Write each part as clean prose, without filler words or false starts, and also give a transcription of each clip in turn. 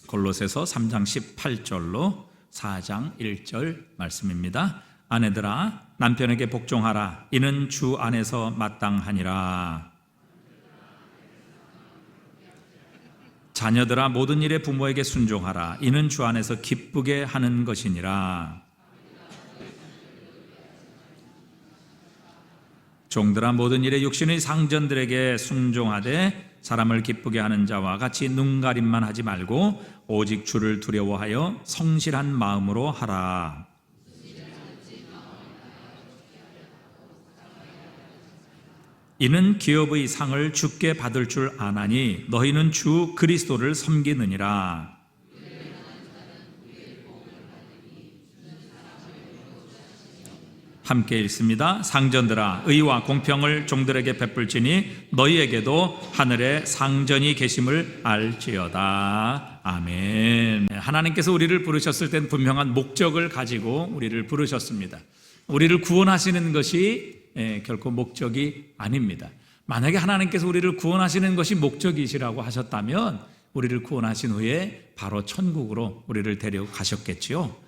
골로새서 3장 18절로 4장 1절 말씀입니다. 아내들아 남편에게 복종하라. 이는 주 안에서 마땅하니라. 자녀들아 모든 일에 부모에게 순종하라. 이는 주 안에서 기쁘게 하는 것이니라. 종들아 모든 일에 육신의 상전들에게 순종하되 사람을 기쁘게 하는 자와 같이 눈가림만 하지 말고 오직 주를 두려워하여 성실한 마음으로 하라. 이는 기업의 상을 주께 받을 줄 아나니 너희는 주 그리스도를 섬기느니라. 함께 읽습니다. 상전들아 의와 공평을 종들에게 베풀지니 너희에게도 하늘에 상전이 계심을 알지어다. 아멘. 하나님께서 우리를 부르셨을 땐 분명한 목적을 가지고 우리를 부르셨습니다. 우리를 구원하시는 것이 결코 목적이 아닙니다. 만약에 하나님께서 우리를 구원하시는 것이 목적이시라고 하셨다면 우리를 구원하신 후에 바로 천국으로 우리를 데려가셨겠지요.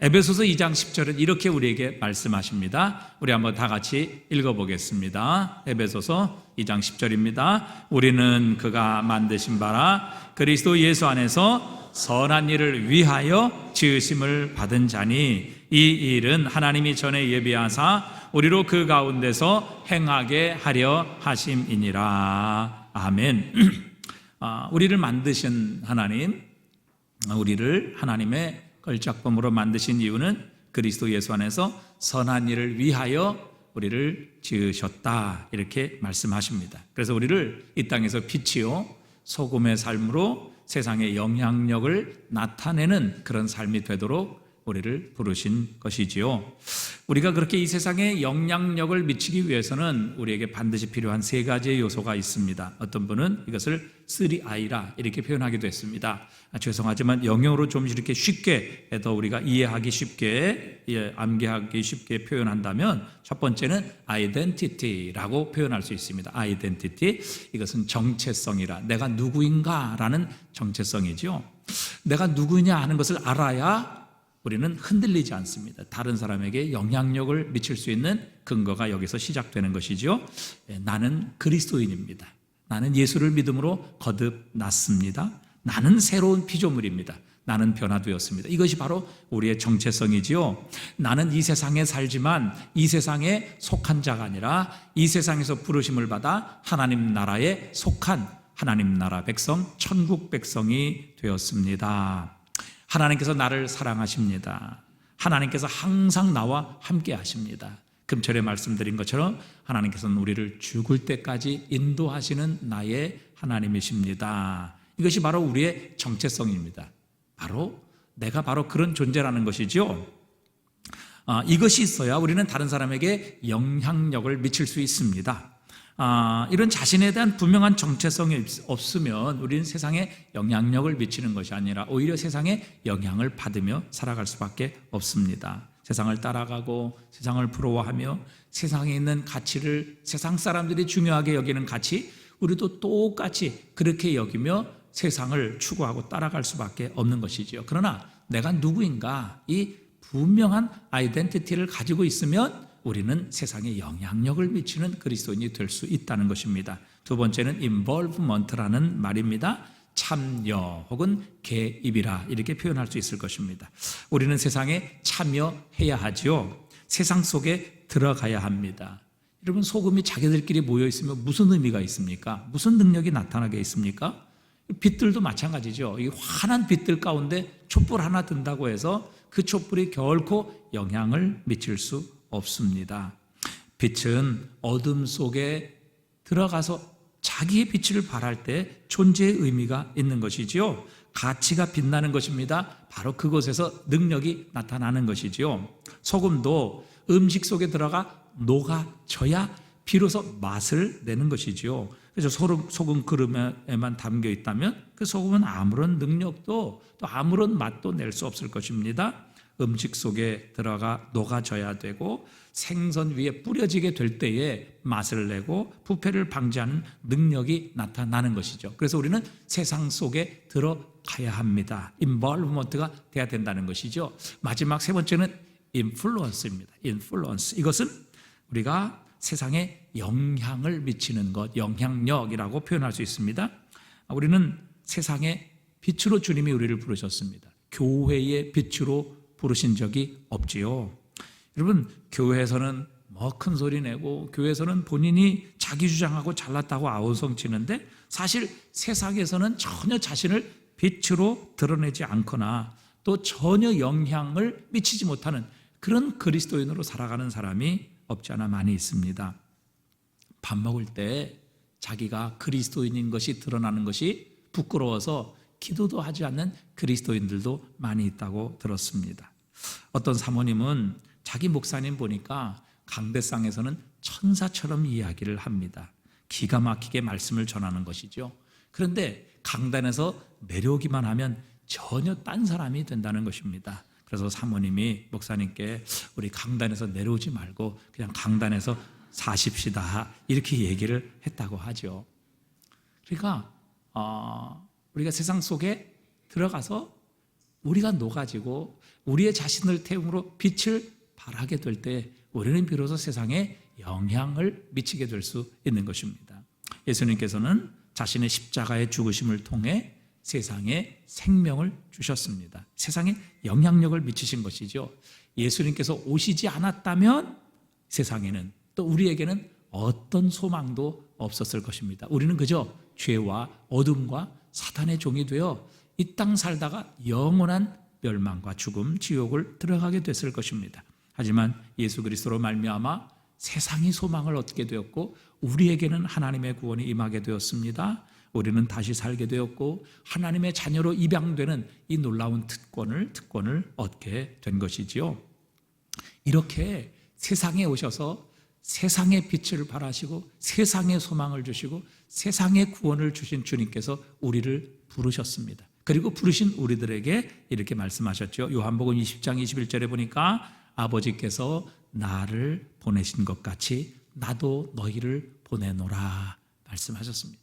에베소서 2장 10절은 이렇게 우리에게 말씀하십니다. 우리 한번 다 같이 읽어보겠습니다. 에베소서 2장 10절입니다. 우리는 그가 만드신 바라 그리스도 예수 안에서 선한 일을 위하여 지으심을 받은 자니 이 일은 하나님이 전에 예비하사 우리로 그 가운데서 행하게 하려 하심이니라. 아멘. 우리를 만드신 하나님, 우리를 하나님의 걸작품으로 만드신 이유는 그리스도 예수 안에서 선한 일을 위하여 우리를 지으셨다 이렇게 말씀하십니다. 그래서 우리를 이 땅에서 빛이요 소금의 삶으로 세상의 영향력을 나타내는 그런 삶이 되도록 우리를 부르신 것이지요. 우리가 그렇게 이 세상에 영향력을 미치기 위해서는 우리에게 반드시 필요한 세 가지의 요소가 있습니다. 어떤 분은 이것을 3I라 이렇게 표현하기도 했습니다. 죄송하지만 영어로 좀 이렇게 쉽게 더 우리가 이해하기 쉽게 암기하기 쉽게 표현한다면 첫 번째는 identity라고 표현할 수 있습니다. identity, 이것은 정체성이라, 내가 누구인가라는 정체성이죠. 내가 누구냐 하는 것을 알아야 우리는 흔들리지 않습니다. 다른 사람에게 영향력을 미칠 수 있는 근거가 여기서 시작되는 것이죠. 나는 그리스도인입니다. 나는 예수를 믿음으로 거듭났습니다. 나는 새로운 피조물입니다. 나는 변화되었습니다. 이것이 바로 우리의 정체성이지요. 나는 이 세상에 살지만 이 세상에 속한 자가 아니라 이 세상에서 부르심을 받아 하나님 나라에 속한 하나님 나라 백성, 천국 백성이 되었습니다. 하나님께서 나를 사랑하십니다. 하나님께서 항상 나와 함께 하십니다. 금철에 말씀드린 것처럼 하나님께서는 우리를 죽을 때까지 인도하시는 나의 하나님이십니다. 이것이 바로 우리의 정체성입니다. 바로 내가 바로 그런 존재라는 것이죠. 이것이 있어야 우리는 다른 사람에게 영향력을 미칠 수 있습니다. 이런 자신에 대한 분명한 정체성이 없으면 우리는 세상에 영향력을 미치는 것이 아니라 오히려 세상에 영향을 받으며 살아갈 수밖에 없습니다. 세상을 따라가고 세상을 부러워하며 세상에 있는 가치를 세상 사람들이 중요하게 여기는 가치, 우리도 똑같이 그렇게 여기며 세상을 추구하고 따라갈 수밖에 없는 것이지요. 그러나 내가 누구인가 이 분명한 아이덴티티를 가지고 있으면 우리는 세상에 영향력을 미치는 그리스도인이 될 수 있다는 것입니다. 두 번째는 involvement라는 말입니다. 참여 혹은 개입이라 이렇게 표현할 수 있을 것입니다. 우리는 세상에 참여해야 하죠. 세상 속에 들어가야 합니다. 여러분, 소금이 자기들끼리 모여 있으면 무슨 의미가 있습니까? 무슨 능력이 나타나게 있습니까? 빛들도 마찬가지죠. 이 환한 빛들 가운데 촛불 하나 든다고 해서 그 촛불이 결코 영향을 미칠 수 없습니다. 빛은 어둠 속에 들어가서 자기의 빛을 발할 때 존재의 의미가 있는 것이지요. 가치가 빛나는 것입니다. 바로 그곳에서 능력이 나타나는 것이지요. 소금도 음식 속에 들어가 녹아져야 비로소 맛을 내는 것이지요. 그래서 소금 그릇에만 담겨 있다면 그 소금은 아무런 능력도 또 아무런 맛도 낼 수 없을 것입니다. 음식 속에 들어가 녹아져야 되고 생선 위에 뿌려지게 될 때에 맛을 내고 부패를 방지하는 능력이 나타나는 것이죠. 그래서 우리는 세상 속에 들어가야 합니다. 인볼브먼트가 돼야 된다는 것이죠. 마지막 세 번째는 인플루언스입니다. 인플루언스. 이것은 우리가 세상에 영향을 미치는 것, 영향력이라고 표현할 수 있습니다. 우리는 세상에 빛으로 주님이 우리를 부르셨습니다. 교회의 빛으로 부르신 적이 없지요. 여러분, 교회에서는 뭐 큰 소리 내고 교회에서는 본인이 자기 주장하고 잘났다고 아우성치는데 사실 세상에서는 전혀 자신을 빛으로 드러내지 않거나 또 전혀 영향을 미치지 못하는 그런 그리스도인으로 살아가는 사람이 없지 않아 많이 있습니다. 밥 먹을 때 자기가 그리스도인인 것이 드러나는 것이 부끄러워서 기도도 하지 않는 그리스도인들도 많이 있다고 들었습니다. 어떤 사모님은 자기 목사님 보니까 강대상에서는 천사처럼 이야기를 합니다. 기가 막히게 말씀을 전하는 것이죠. 그런데 강단에서 내려오기만 하면 전혀 딴 사람이 된다는 것입니다. 그래서 사모님이 목사님께 우리 강단에서 내려오지 말고 그냥 강단에서 사십시다 이렇게 얘기를 했다고 하죠. 그러니까 우리가 세상 속에 들어가서 우리가 녹아지고 우리의 자신을 태움으로 빛을 발하게 될 때 우리는 비로소 세상에 영향을 미치게 될 수 있는 것입니다. 예수님께서는 자신의 십자가의 죽으심을 통해 세상에 생명을 주셨습니다. 세상에 영향력을 미치신 것이죠. 예수님께서 오시지 않았다면 세상에는 또 우리에게는 어떤 소망도 없었을 것입니다. 우리는 그저 죄와 어둠과 사탄의 종이 되어 이 땅 살다가 영원한 멸망과 죽음, 지옥을 들어가게 됐을 것입니다. 하지만 예수 그리스도로 말미암아 세상이 소망을 얻게 되었고 우리에게는 하나님의 구원이 임하게 되었습니다. 우리는 다시 살게 되었고 하나님의 자녀로 입양되는 이 놀라운 특권을 얻게 된 것이지요. 이렇게 세상에 오셔서 세상의 빛을 발하시고 세상의 소망을 주시고 세상의 구원을 주신 주님께서 우리를 부르셨습니다. 그리고 부르신 우리들에게 이렇게 말씀하셨죠. 요한복음 20장 21절에 보니까 아버지께서 나를 보내신 것 같이 나도 너희를 보내노라 말씀하셨습니다.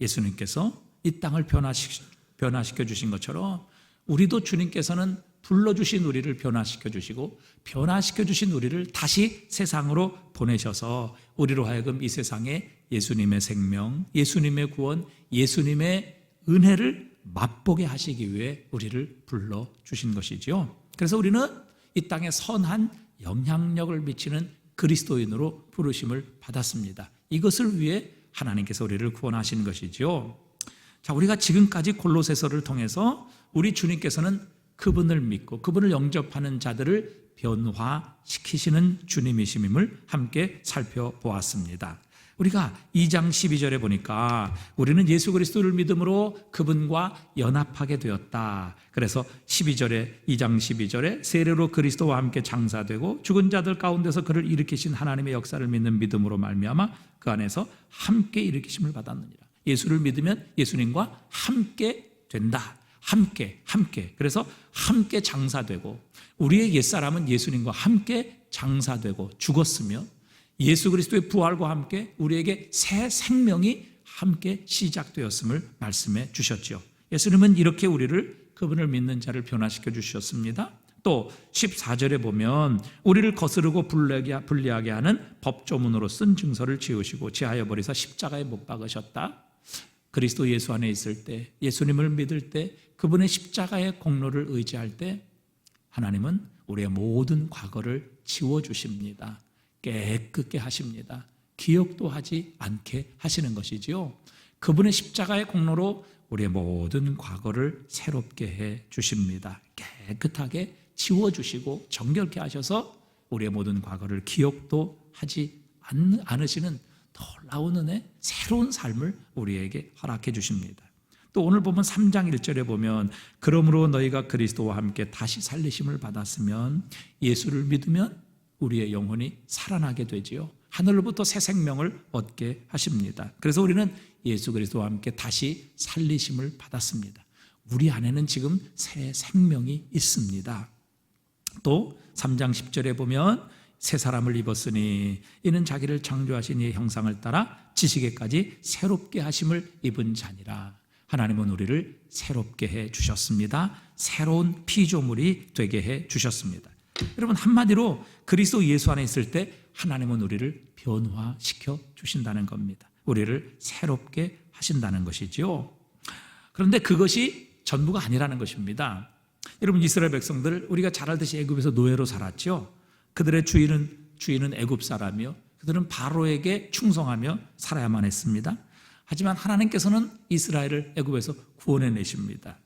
예수님께서 이 땅을 변화시켜 주신 것처럼 우리도 주님께서는 불러주신 우리를 변화시켜 주시고 변화시켜 주신 우리를 다시 세상으로 보내셔서 우리로 하여금 이 세상에 예수님의 생명, 예수님의 구원, 예수님의 은혜를 맛보게 하시기 위해 우리를 불러주신 것이지요. 그래서 우리는 이 땅에 선한 영향력을 미치는 그리스도인으로 부르심을 받았습니다. 이것을 위해 하나님께서 우리를 구원하신 것이죠. 자, 우리가 지금까지 골로새서를 통해서 우리 주님께서는 그분을 믿고 그분을 영접하는 자들을 변화시키시는 주님이심을 함께 살펴보았습니다. 우리가 2장 12절에 보니까 우리는 예수 그리스도를 믿음으로 그분과 연합하게 되었다. 그래서 2장 12절에 세례로 그리스도와 함께 장사되고 죽은 자들 가운데서 그를 일으키신 하나님의 역사를 믿는 믿음으로 말미암아 그 안에서 함께 일으키심을 받았느니라. 예수를 믿으면 예수님과 함께 된다. 함께. 그래서 함께 장사되고 우리의 옛사람은 예수님과 함께 장사되고 죽었으며 예수 그리스도의 부활과 함께 우리에게 새 생명이 함께 시작되었음을 말씀해 주셨죠. 예수님은 이렇게 우리를 그분을 믿는 자를 변화시켜 주셨습니다. 또 14절에 보면 우리를 거스르고 불리하게 하는 법조문으로 쓴 증서를 지우시고 제하여 버리사 십자가에 못 박으셨다. 그리스도 예수 안에 있을 때 예수님을 믿을 때 그분의 십자가의 공로를 의지할 때 하나님은 우리의 모든 과거를 지워주십니다. 깨끗게 하십니다. 기억도 하지 않게 하시는 것이지요. 그분의 십자가의 공로로 우리의 모든 과거를 새롭게 해 주십니다. 깨끗하게 지워주시고 정결케 하셔서 우리의 모든 과거를 기억도 하지 않으시는 놀라운 은혜, 새로운 삶을 우리에게 허락해 주십니다. 또 오늘 보면 3장 1절에 보면 그러므로 너희가 그리스도와 함께 다시 살리심을 받았으면 예수를 믿으면 우리의 영혼이 살아나게 되지요. 하늘로부터 새 생명을 얻게 하십니다. 그래서 우리는 예수 그리스도와 함께 다시 살리심을 받았습니다. 우리 안에는 지금 새 생명이 있습니다. 또 3장 10절에 보면 새 사람을 입었으니 이는 자기를 창조하신 이의 형상을 따라 지식에까지 새롭게 하심을 입은 자니라. 하나님은 우리를 새롭게 해 주셨습니다. 새로운 피조물이 되게 해 주셨습니다. 여러분, 한마디로 그리스도 예수 안에 있을 때 하나님은 우리를 변화시켜 주신다는 겁니다. 우리를 새롭게 하신다는 것이죠. 그런데 그것이 전부가 아니라는 것입니다. 여러분, 이스라엘 백성들, 우리가 잘 알듯이 애굽에서 노예로 살았죠. 그들의 주인은 애굽 사람이요, 그들은 바로에게 충성하며 살아야만 했습니다. 하지만 하나님께서는 이스라엘을 애굽에서 구원해 내십니다.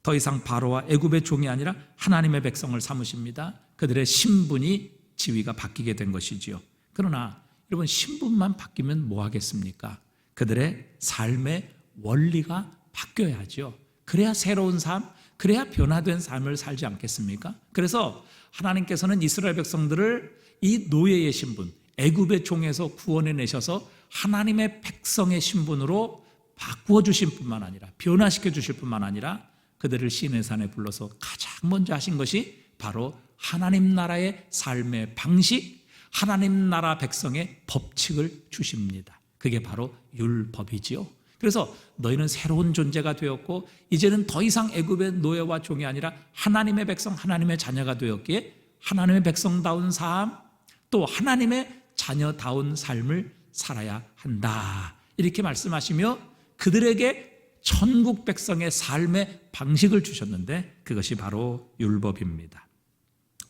더 이상 바로와 애굽의 종이 아니라 하나님의 백성을 삼으십니다. 그들의 신분이, 지위가 바뀌게 된 것이지요. 그러나 여러분, 신분만 바뀌면 뭐 하겠습니까? 그들의 삶의 원리가 바뀌어야죠. 그래야 새로운 삶, 그래야 변화된 삶을 살지 않겠습니까? 그래서 하나님께서는 이스라엘 백성들을 이 노예의 신분, 애굽의 종에서 구원해 내셔서 하나님의 백성의 신분으로 바꾸어 주실 뿐만 아니라, 변화시켜 주실 뿐만 아니라 그들을 시내산에 불러서 가장 먼저 하신 것이 바로 하나님 나라의 삶의 방식, 하나님 나라 백성의 법칙을 주십니다. 그게 바로 율법이지요. 그래서 너희는 새로운 존재가 되었고 이제는 더 이상 애굽의 노예와 종이 아니라 하나님의 백성, 하나님의 자녀가 되었기에 하나님의 백성다운 삶, 또 하나님의 자녀다운 삶을 살아야 한다, 이렇게 말씀하시며 그들에게 천국 백성의 삶의 방식을 주셨는데 그것이 바로 율법입니다.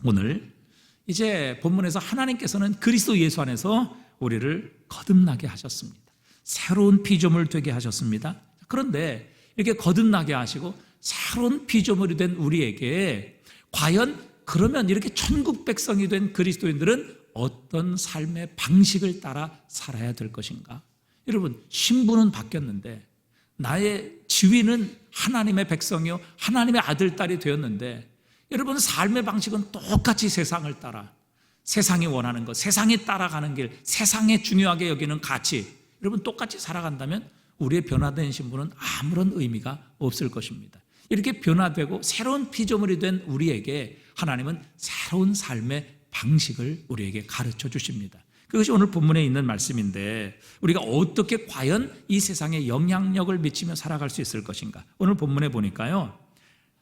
오늘 이제 본문에서 하나님께서는 그리스도 예수 안에서 우리를 거듭나게 하셨습니다. 새로운 피조물 되게 하셨습니다. 그런데 이렇게 거듭나게 하시고 새로운 피조물이 된 우리에게 과연 그러면 이렇게 천국 백성이 된 그리스도인들은 어떤 삶의 방식을 따라 살아야 될 것인가? 여러분, 신분은 바뀌었는데 나의 지위는 하나님의 백성이요 하나님의 아들, 딸이 되었는데 여러분, 삶의 방식은 똑같이 세상을 따라, 세상이 원하는 것, 세상이 따라가는 길, 세상에 중요하게 여기는 가치, 여러분 똑같이 살아간다면 우리의 변화된 신분은 아무런 의미가 없을 것입니다. 이렇게 변화되고 새로운 피조물이 된 우리에게 하나님은 새로운 삶의 방식을 우리에게 가르쳐 주십니다. 그것이 오늘 본문에 있는 말씀인데 우리가 어떻게 과연 이 세상에 영향력을 미치며 살아갈 수 있을 것인가? 오늘 본문에 보니까요,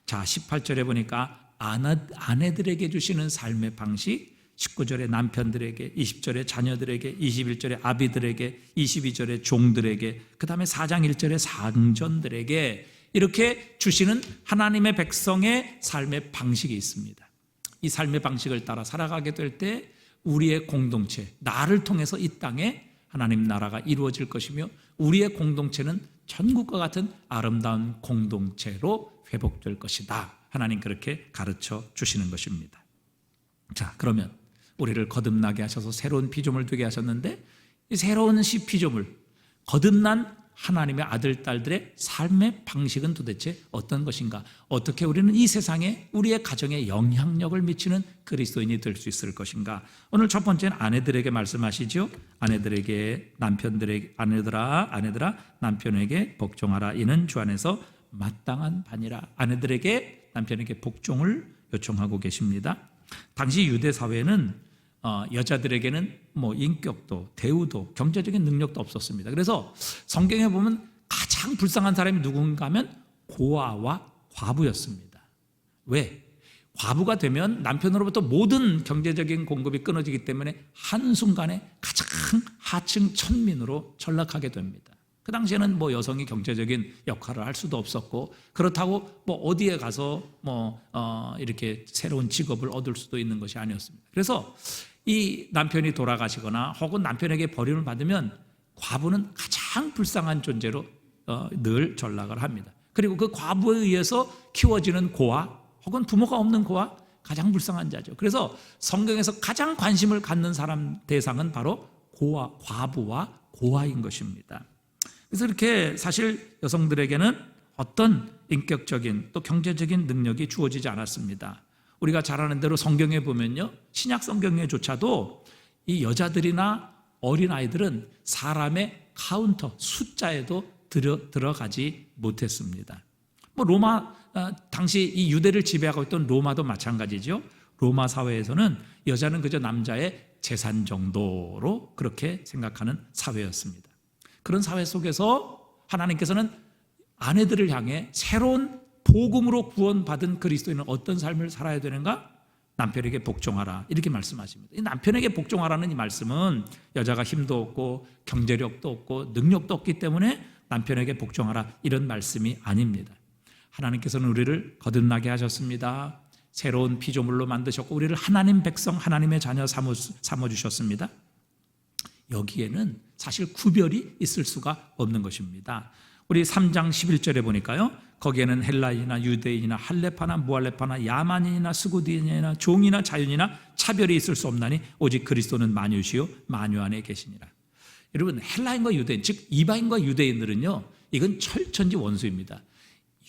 자 18절에 보니까 아내들에게 주시는 삶의 방식, 19절에 남편들에게, 20절에 자녀들에게, 21절에 아비들에게, 22절에 종들에게, 그 다음에 4장 1절에 상전들에게 이렇게 주시는 하나님의 백성의 삶의 방식이 있습니다. 이 삶의 방식을 따라 살아가게 될 때 우리의 공동체, 나를 통해서 이 땅에 하나님 나라가 이루어질 것이며 우리의 공동체는 천국과 같은 아름다운 공동체로 회복될 것이다. 하나님 그렇게 가르쳐 주시는 것입니다. 자, 그러면 우리를 거듭나게 하셔서 새로운 피조물 되게 하셨는데 이 새로운 피조물, 거듭난 하나님의 아들, 딸들의 삶의 방식은 도대체 어떤 것인가? 어떻게 우리는 이 세상에 우리의 가정에 영향력을 미치는 그리스도인이 될 수 있을 것인가? 오늘 첫 번째는 아내들에게 말씀하시죠. 아내들에게 남편들에게 아내들아 남편에게 복종하라. 이는 주 안에서 마땅한 바니라. 아내들에게 남편에게 복종을 요청하고 계십니다. 당시 유대 사회는 여자들에게는 인격도, 대우도, 경제적인 능력도 없었습니다. 그래서 성경에 보면 가장 불쌍한 사람이 누군가 하면 고아와 과부였습니다. 왜? 과부가 되면 남편으로부터 모든 경제적인 공급이 끊어지기 때문에 한순간에 가장 하층 천민으로 전락하게 됩니다. 그 당시에는 여성이 경제적인 역할을 할 수도 없었고 그렇다고 어디에 가서 이렇게 새로운 직업을 얻을 수도 있는 것이 아니었습니다. 그래서 이 남편이 돌아가시거나 혹은 남편에게 버림을 받으면 과부는 가장 불쌍한 존재로 늘 전락을 합니다. 그리고 그 과부에 의해서 키워지는 고아 혹은 부모가 없는 고아, 가장 불쌍한 자죠. 그래서 성경에서 가장 관심을 갖는 사람 대상은 바로 과부와 고아인 것입니다. 그래서 이렇게 사실 여성들에게는 어떤 인격적인 또 경제적인 능력이 주어지지 않았습니다. 우리가 잘 아는 대로 성경에 보면요, 신약 성경에조차도 이 여자들이나 어린아이들은 사람의 카운터, 숫자에도 들어가지 못했습니다. 뭐 로마 당시 이 유대를 지배하고 있던 로마도 마찬가지죠. 로마 사회에서는 여자는 그저 남자의 재산 정도로 그렇게 생각하는 사회였습니다. 그런 사회 속에서 하나님께서는 아내들을 향해 새로운 복음으로 구원받은 그리스도인은 어떤 삶을 살아야 되는가? 남편에게 복종하라 이렇게 말씀하십니다. 이 남편에게 복종하라는 이 말씀은 여자가 힘도 없고 경제력도 없고 능력도 없기 때문에 남편에게 복종하라 이런 말씀이 아닙니다. 하나님께서는 우리를 거듭나게 하셨습니다. 새로운 피조물로 만드셨고 우리를 하나님 백성 하나님의 자녀 삼아주셨습니다. 여기에는 사실 구별이 있을 수가 없는 것입니다. 우리 3장 11절에 보니까요, 거기에는 헬라인이나 유대인이나 할레파나 무할레파나 야만인이나 스고디인이나 종이나 자유인이나 차별이 있을 수 없나니 오직 그리스도는 만유시요 만유 안에 계시니라. 여러분, 헬라인과 유대인, 즉 이방인과 유대인들은요, 이건 철천지 원수입니다.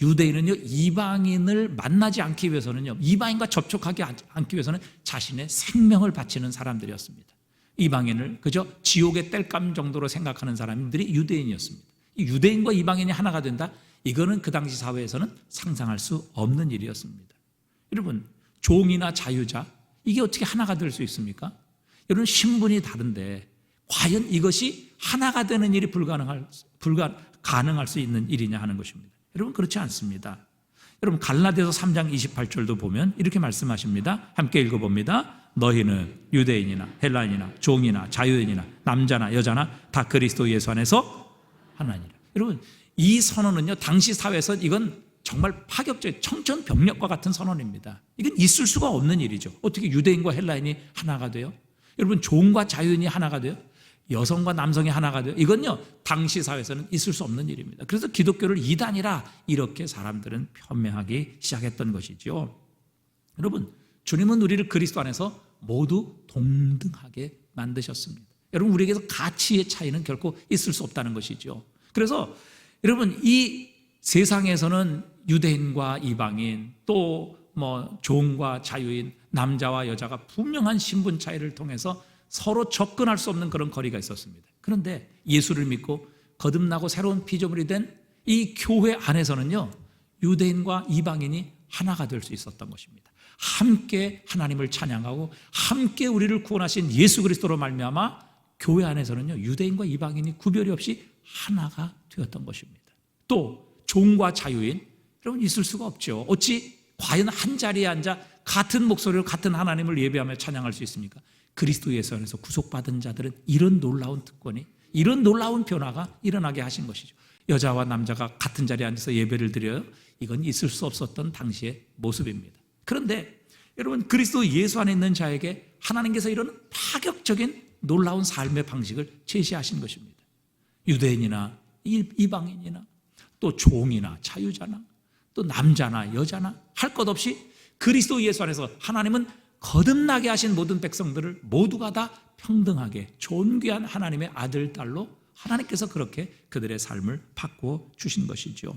유대인은요, 이방인을 만나지 않기 위해서는요, 이방인과 접촉하지 않기 위해서는 자신의 생명을 바치는 사람들이었습니다. 이방인을 그저 지옥의 땔감 정도로 생각하는 사람들이 유대인이었습니다. 유대인과 이방인이 하나가 된다? 이거는 그 당시 사회에서는 상상할 수 없는 일이었습니다. 여러분, 종이나 자유자, 이게 어떻게 하나가 될 수 있습니까? 여러분, 신분이 다른데 과연 이것이 하나가 되는 일이 가능할 수 있는 일이냐 하는 것입니다. 여러분, 그렇지 않습니다. 여러분, 갈라디아서 3장 28절도 보면 이렇게 말씀하십니다. 함께 읽어봅니다. 너희는 유대인이나 헬라인이나 종이나 자유인이나 남자나 여자나 다 그리스도 예수 안에서 하나니라. 여러분, 이 선언은요, 당시 사회에서 이건 정말 파격적인 청천벽력과 같은 선언입니다. 이건 있을 수가 없는 일이죠. 어떻게 유대인과 헬라인이 하나가 돼요? 여러분, 종과 자유인이 하나가 돼요? 여성과 남성이 하나가 돼요? 이건요, 당시 사회에서는 있을 수 없는 일입니다. 그래서 기독교를 이단이라 이렇게 사람들은 편명하기 시작했던 것이죠. 여러분, 주님은 우리를 그리스도 안에서 모두 동등하게 만드셨습니다. 여러분, 우리에게서 가치의 차이는 결코 있을 수 없다는 것이죠. 그래서 여러분, 이 세상에서는 유대인과 이방인, 또 종과 자유인, 남자와 여자가 분명한 신분 차이를 통해서 서로 접근할 수 없는 그런 거리가 있었습니다. 그런데 예수를 믿고 거듭나고 새로운 피조물이 된 이 교회 안에서는요, 유대인과 이방인이 하나가 될 수 있었던 것입니다. 함께 하나님을 찬양하고 함께 우리를 구원하신 예수 그리스도로 말미암아 교회 안에서는요, 유대인과 이방인이 구별이 없이 하나가 되었던 것입니다. 또 종과 자유인, 여러분, 있을 수가 없죠. 어찌 과연 한 자리에 앉아 같은 목소리로 같은 하나님을 예배하며 찬양할 수 있습니까? 그리스도 예수 안에서 구속받은 자들은 이런 놀라운 특권이, 이런 놀라운 변화가 일어나게 하신 것이죠. 여자와 남자가 같은 자리에 앉아서 예배를 드려요? 이건 있을 수 없었던 당시의 모습입니다. 그런데 여러분, 그리스도 예수 안에 있는 자에게 하나님께서 이런 파격적인 놀라운 삶의 방식을 제시하신 것입니다. 유대인이나 이방인이나 또 종이나 자유자나 또 남자나 여자나 할 것 없이 그리스도 예수 안에서 하나님은 거듭나게 하신 모든 백성들을 모두가 다 평등하게 존귀한 하나님의 아들, 딸로 하나님께서 그렇게 그들의 삶을 바꾸어 주신 것이죠.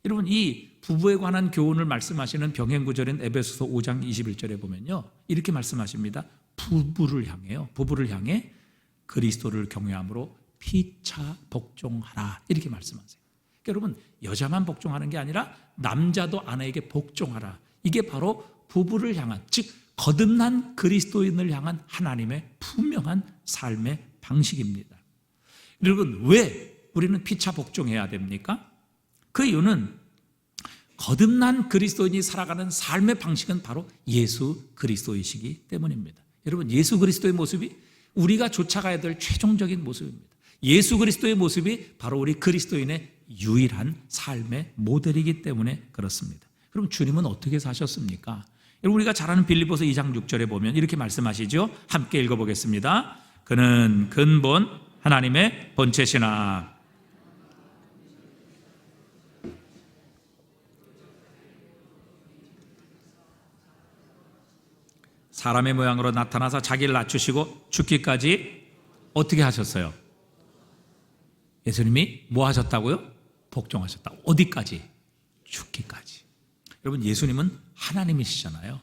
여러분, 이 부부에 관한 교훈을 말씀하시는 병행구절인 에베소서 5장 21절에 보면요, 이렇게 말씀하십니다. 부부를 향해 그리스도를 경외함으로 피차 복종하라, 이렇게 말씀하세요. 그러니까 여러분, 여자만 복종하는 게 아니라 남자도 아내에게 복종하라. 이게 바로 부부를 향한, 즉 거듭난 그리스도인을 향한 하나님의 분명한 삶의 방식입니다. 여러분, 왜 우리는 피차 복종해야 됩니까? 그 이유는 거듭난 그리스도인이 살아가는 삶의 방식은 바로 예수 그리스도이시기 때문입니다. 여러분, 예수 그리스도의 모습이 우리가 쫓아가야 될 최종적인 모습입니다. 예수 그리스도의 모습이 바로 우리 그리스도인의 유일한 삶의 모델이기 때문에 그렇습니다. 그럼 주님은 어떻게 사셨습니까? 여러분, 우리가 잘 아는 빌립보서 2장 6절에 보면 이렇게 말씀하시죠. 함께 읽어보겠습니다. 그는 근본 하나님의 본체시나 사람의 모양으로 나타나서 자기를 낮추시고 죽기까지 어떻게 하셨어요? 예수님이 뭐 하셨다고요? 복종하셨다고. 어디까지? 죽기까지. 여러분, 예수님은 하나님이시잖아요.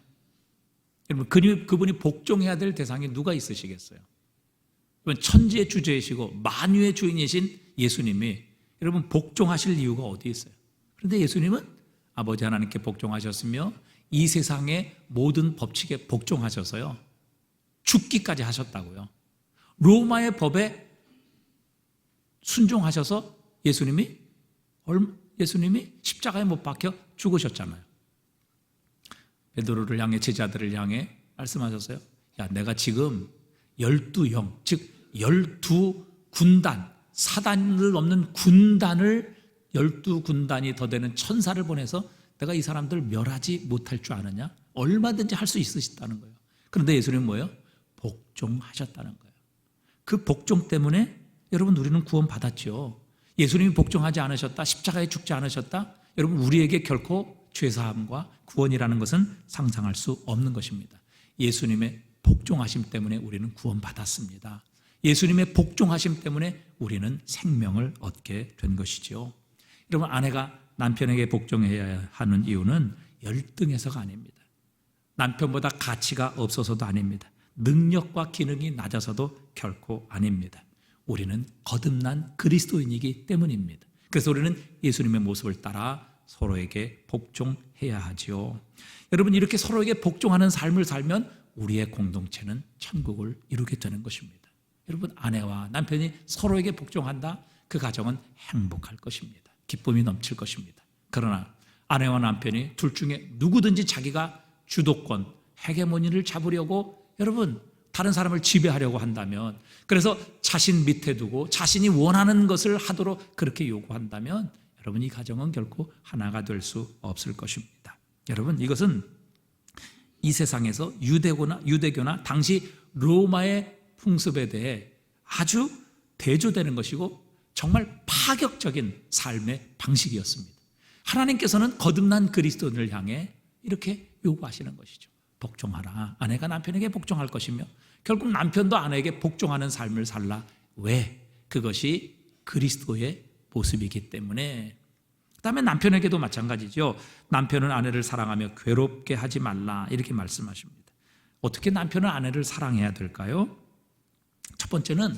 여러분, 그분이 복종해야 될 대상이 누가 있으시겠어요? 여러분, 천지의 주제이시고 만유의 주인이신 예수님이 여러분 복종하실 이유가 어디 있어요? 그런데 예수님은 아버지 하나님께 복종하셨으며 이 세상의 모든 법칙에 복종하셔서요, 죽기까지 하셨다고요. 로마의 법에 순종하셔서 예수님이 십자가에 못 박혀 죽으셨잖아요. 베드로를 향해, 제자들을 향해 말씀하셨어요. 야, 내가 지금 12영, 즉 12군단, 사단을 넘는 군단을 12군단이 더 되는 천사를 보내서 내가 이 사람들 멸하지 못할 줄 아느냐? 얼마든지 할 수 있으시다는 거예요. 그런데 예수님은 뭐예요? 복종하셨다는 거예요. 그 복종 때문에 여러분, 우리는 구원 받았죠. 예수님이 복종하지 않으셨다, 십자가에 죽지 않으셨다, 여러분, 우리에게 결코 죄사함과 구원이라는 것은 상상할 수 없는 것입니다. 예수님의 복종하심 때문에 우리는 구원 받았습니다. 예수님의 복종하심 때문에 우리는 생명을 얻게 된 것이죠. 여러분, 아내가 남편에게 복종해야 하는 이유는 열등해서가 아닙니다. 남편보다 가치가 없어서도 아닙니다. 능력과 기능이 낮아서도 결코 아닙니다. 우리는 거듭난 그리스도인이기 때문입니다. 그래서 우리는 예수님의 모습을 따라 서로에게 복종해야 하지요. 여러분, 이렇게 서로에게 복종하는 삶을 살면 우리의 공동체는 천국을 이루게 되는 것입니다. 여러분, 아내와 남편이 서로에게 복종한다, 그 가정은 행복할 것입니다. 기쁨이 넘칠 것입니다. 그러나 아내와 남편이 둘 중에 누구든지 자기가 주도권, 헤게모니를 잡으려고, 여러분, 다른 사람을 지배하려고 한다면, 그래서 자신 밑에 두고 자신이 원하는 것을 하도록 그렇게 요구한다면, 여러분, 이 가정은 결코 하나가 될 수 없을 것입니다. 여러분, 이것은 이 세상에서 유대교나 당시 로마의 풍습에 대해 아주 대조되는 것이고 정말 파격적인 삶의 방식이었습니다. 하나님께서는 거듭난 그리스도인을 향해 이렇게 요구하시는 것이죠. 복종하라. 아내가 남편에게 복종할 것이며 결국 남편도 아내에게 복종하는 삶을 살라. 왜? 그것이 그리스도의 모습이기 때문에. 그다음에 남편에게도 마찬가지죠. 남편은 아내를 사랑하며 괴롭게 하지 말라, 이렇게 말씀하십니다. 어떻게 남편은 아내를 사랑해야 될까요? 첫 번째는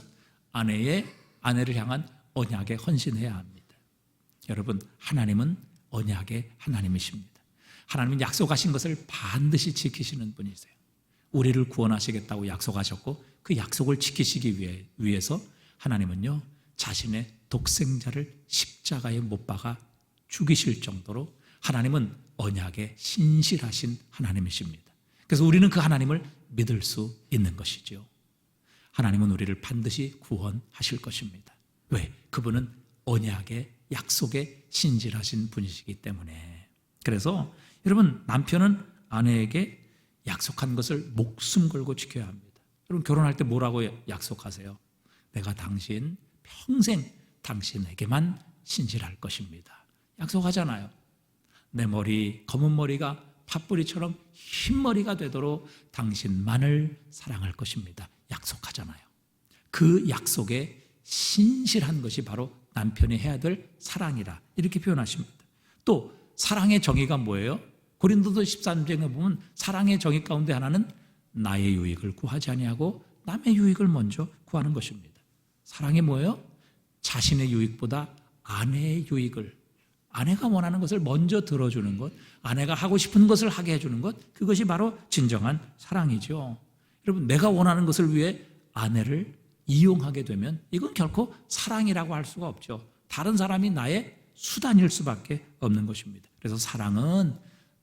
아내를 향한 언약에 헌신해야 합니다. 여러분, 하나님은 언약의 하나님이십니다. 하나님은 약속하신 것을 반드시 지키시는 분이세요. 우리를 구원하시겠다고 약속하셨고 그 약속을 지키시기 위해서 하나님은요, 자신의 독생자를 십자가에 못 박아 죽이실 정도로 하나님은 언약에 신실하신 하나님이십니다. 그래서 우리는 그 하나님을 믿을 수 있는 것이죠. 하나님은 우리를 반드시 구원하실 것입니다. 왜? 그분은 언약의 약속에 신실하신 분이시기 때문에. 그래서 여러분, 남편은 아내에게 약속한 것을 목숨 걸고 지켜야 합니다. 여러분, 결혼할 때 뭐라고 약속하세요? 내가 평생 당신에게만 신실할 것입니다. 약속하잖아요. 내 머리, 검은 머리가 팥뿌리처럼 흰 머리가 되도록 당신만을 사랑할 것입니다. 약속하잖아요. 그 약속에 신실한 것이 바로 남편이 해야 될 사랑이라, 이렇게 표현하십니다. 또 사랑의 정의가 뭐예요? 고린도서 13장에 보면 사랑의 정의 가운데 하나는 나의 유익을 구하지 아니하고 남의 유익을 먼저 구하는 것입니다. 사랑이 뭐예요? 자신의 유익보다 아내의 유익을, 아내가 원하는 것을 먼저 들어주는 것, 아내가 하고 싶은 것을 하게 해주는 것, 그것이 바로 진정한 사랑이죠. 여러분, 내가 원하는 것을 위해 아내를 이용하게 되면 이건 결코 사랑이라고 할 수가 없죠. 다른 사람이 나의 수단일 수밖에 없는 것입니다. 그래서 사랑은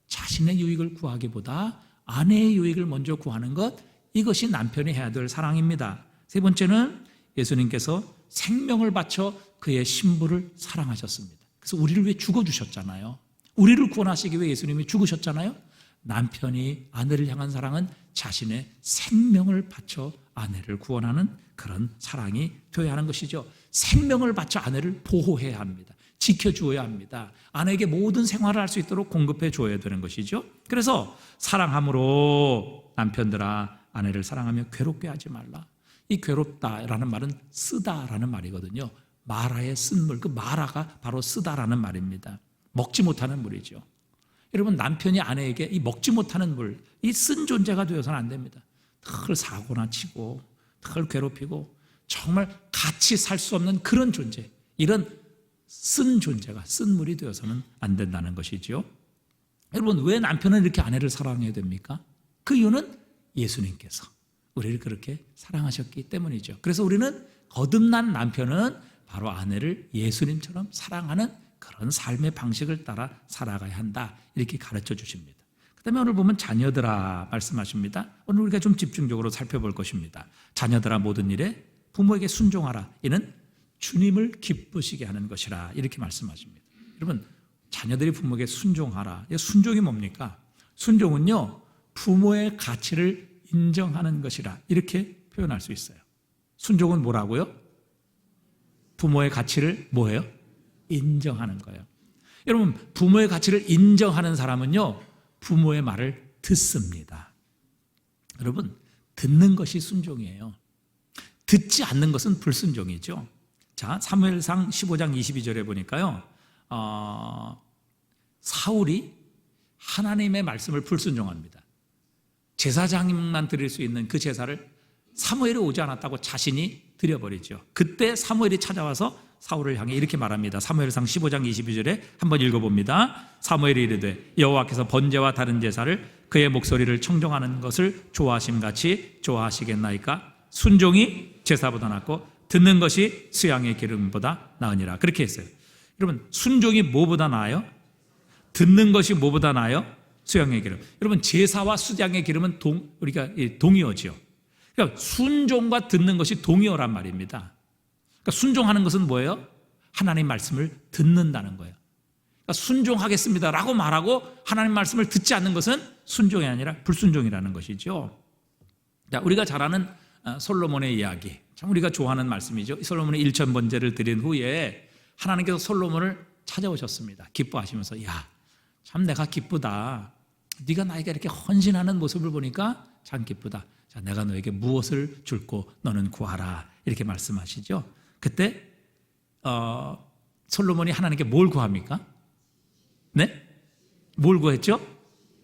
자신의 유익을 구하기보다 아내의 유익을 먼저 구하는 것, 이것이 남편이 해야 될 사랑입니다. 세 번째는 예수님께서 생명을 바쳐 그의 신부를 사랑하셨습니다. 그래서 우리를 위해 죽어주셨잖아요. 우리를 구원하시기 위해 예수님이 죽으셨잖아요. 남편이 아내를 향한 사랑은 자신의 생명을 바쳐 아내를 구원하는 그런 사랑이 되어야 하는 것이죠. 생명을 바쳐 아내를 보호해야 합니다. 지켜주어야 합니다. 아내에게 모든 생활을 할 수 있도록 공급해 줘야 되는 것이죠. 그래서 사랑함으로 남편들아 아내를 사랑하며 괴롭게 하지 말라. 이 괴롭다라는 말은 쓰다라는 말이거든요. 마라의 쓴 물, 그 마라가 바로 쓰다라는 말입니다. 먹지 못하는 물이죠. 여러분, 남편이 아내에게 이 먹지 못하는 물, 이 쓴 존재가 되어서는 안 됩니다. 늘 사고나 치고 늘 괴롭히고 정말 같이 살 수 없는 그런 존재, 이런 쓴 존재가 쓴 물이 되어서는 안 된다는 것이죠. 여러분, 왜 남편은 이렇게 아내를 사랑해야 됩니까? 그 이유는 예수님께서 우리를 그렇게 사랑하셨기 때문이죠. 그래서 우리는 거듭난 남편은 바로 아내를 예수님처럼 사랑하는 그런 삶의 방식을 따라 살아가야 한다, 이렇게 가르쳐 주십니다. 그 다음에 오늘 보면 자녀들아 말씀하십니다. 오늘 우리가 좀 집중적으로 살펴볼 것입니다. 자녀들아 모든 일에 부모에게 순종하라. 이는 주님을 기쁘시게 하는 것이라, 이렇게 말씀하십니다. 여러분, 자녀들이 부모에게 순종하라. 순종이 뭡니까? 순종은요, 부모의 가치를 인정하는 것이라, 이렇게 표현할 수 있어요. 순종은 뭐라고요? 부모의 가치를 뭐예요? 인정하는 거예요. 여러분, 부모의 가치를 인정하는 사람은요, 부모의 말을 듣습니다. 여러분, 듣는 것이 순종이에요. 듣지 않는 것은 불순종이죠. 자, 사무엘상 15장 22절에 보니까요, 사울이 하나님의 말씀을 불순종합니다. 제사장만 드릴 수 있는 그 제사를 사무엘이 오지 않았다고 자신이 드려버리죠. 그때 사무엘이 찾아와서 사울을 향해 이렇게 말합니다. 사무엘상 15장 22절에 한번 읽어봅니다. 사무엘이 이르되 여호와께서 번제와 다른 제사를 그의 목소리를 청종하는 것을 좋아하심같이 좋아하시겠나이까? 순종이 제사보다 낫고 듣는 것이 수양의 기름보다 나으니라. 그렇게 했어요. 여러분, 순종이 뭐보다 나아요? 듣는 것이 뭐보다 나아요? 수양의 기름. 여러분, 제사와 수양의 기름은 우리가 동의어죠. 그러니까 순종과 듣는 것이 동의어란 말입니다. 그러니까 순종하는 것은 뭐예요? 하나님 말씀을 듣는다는 거예요. 그러니까 순종하겠습니다라고 말하고 하나님 말씀을 듣지 않는 것은 순종이 아니라 불순종이라는 것이죠. 자, 우리가 잘 아는 솔로몬의 이야기, 참 우리가 좋아하는 말씀이죠. 솔로몬이 1,000번제를 드린 후에 하나님께서 솔로몬을 찾아오셨습니다. 기뻐하시면서, 야, 참 내가 기쁘다. 네가 나에게 이렇게 헌신하는 모습을 보니까 참 기쁘다. 자, 내가 너에게 무엇을 줄고 너는 구하라, 이렇게 말씀하시죠. 그때 솔로몬이 하나님께 뭘 구합니까? 네? 뭘 구했죠?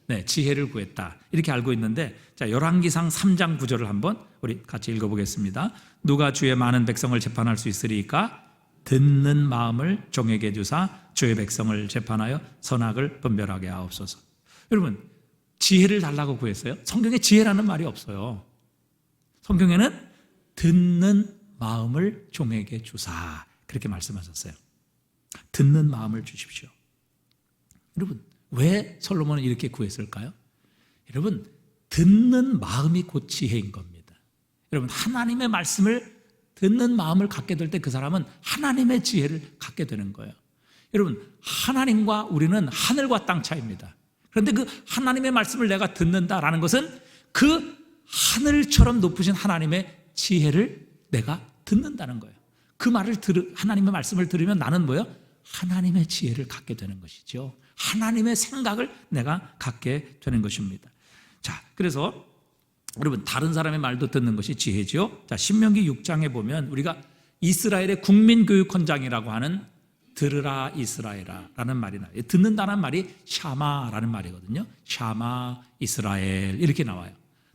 네, 지혜를 구했다, 이렇게 알고 있는데, 자, 열왕기상 3장 9절을 한번 우리 같이 읽어보겠습니다. 누가 주의 많은 백성을 재판할 수 있으리까? 듣는 마음을 종에게 주사 주의 백성을 재판하여 선악을 분별하게 하옵소서. 여러분, 지혜를 달라고 구했어요? 성경에 지혜라는 말이 없어요. 성경에는 듣는 마음을 종에게 주사, 그렇게 말씀하셨어요. 듣는 마음을 주십시오. 여러분, 왜 솔로몬은 이렇게 구했을까요? 여러분, 듣는 마음이 곧 지혜인 겁니다. 여러분, 하나님의 말씀을 듣는 마음을 갖게 될 때 그 사람은 하나님의 지혜를 갖게 되는 거예요. 여러분, 하나님과 우리는 하늘과 땅 차이입니다. 그런데 그 하나님의 말씀을 내가 듣는다라는 것은 그 하늘처럼 높으신 하나님의 지혜를 내가 듣는다는 거예요. 그 하나님의 말씀을 들으면 나는 뭐예요? 하나님의 지혜를 갖게 되는 것이죠. 하나님의 생각을 내가 갖게 되는 것입니다. 자, 그래서 여러분, 다른 사람의 말도 듣는 것이 지혜죠. 자, 신명기 6장에 보면 우리가 이스라엘의 국민교육헌장이라고 하는 들으라 이스라엘아라는 말이 나와요. 듣는다는 말이 샤마라는 말이거든요. 샤마 이스라엘, 이렇게 나와요.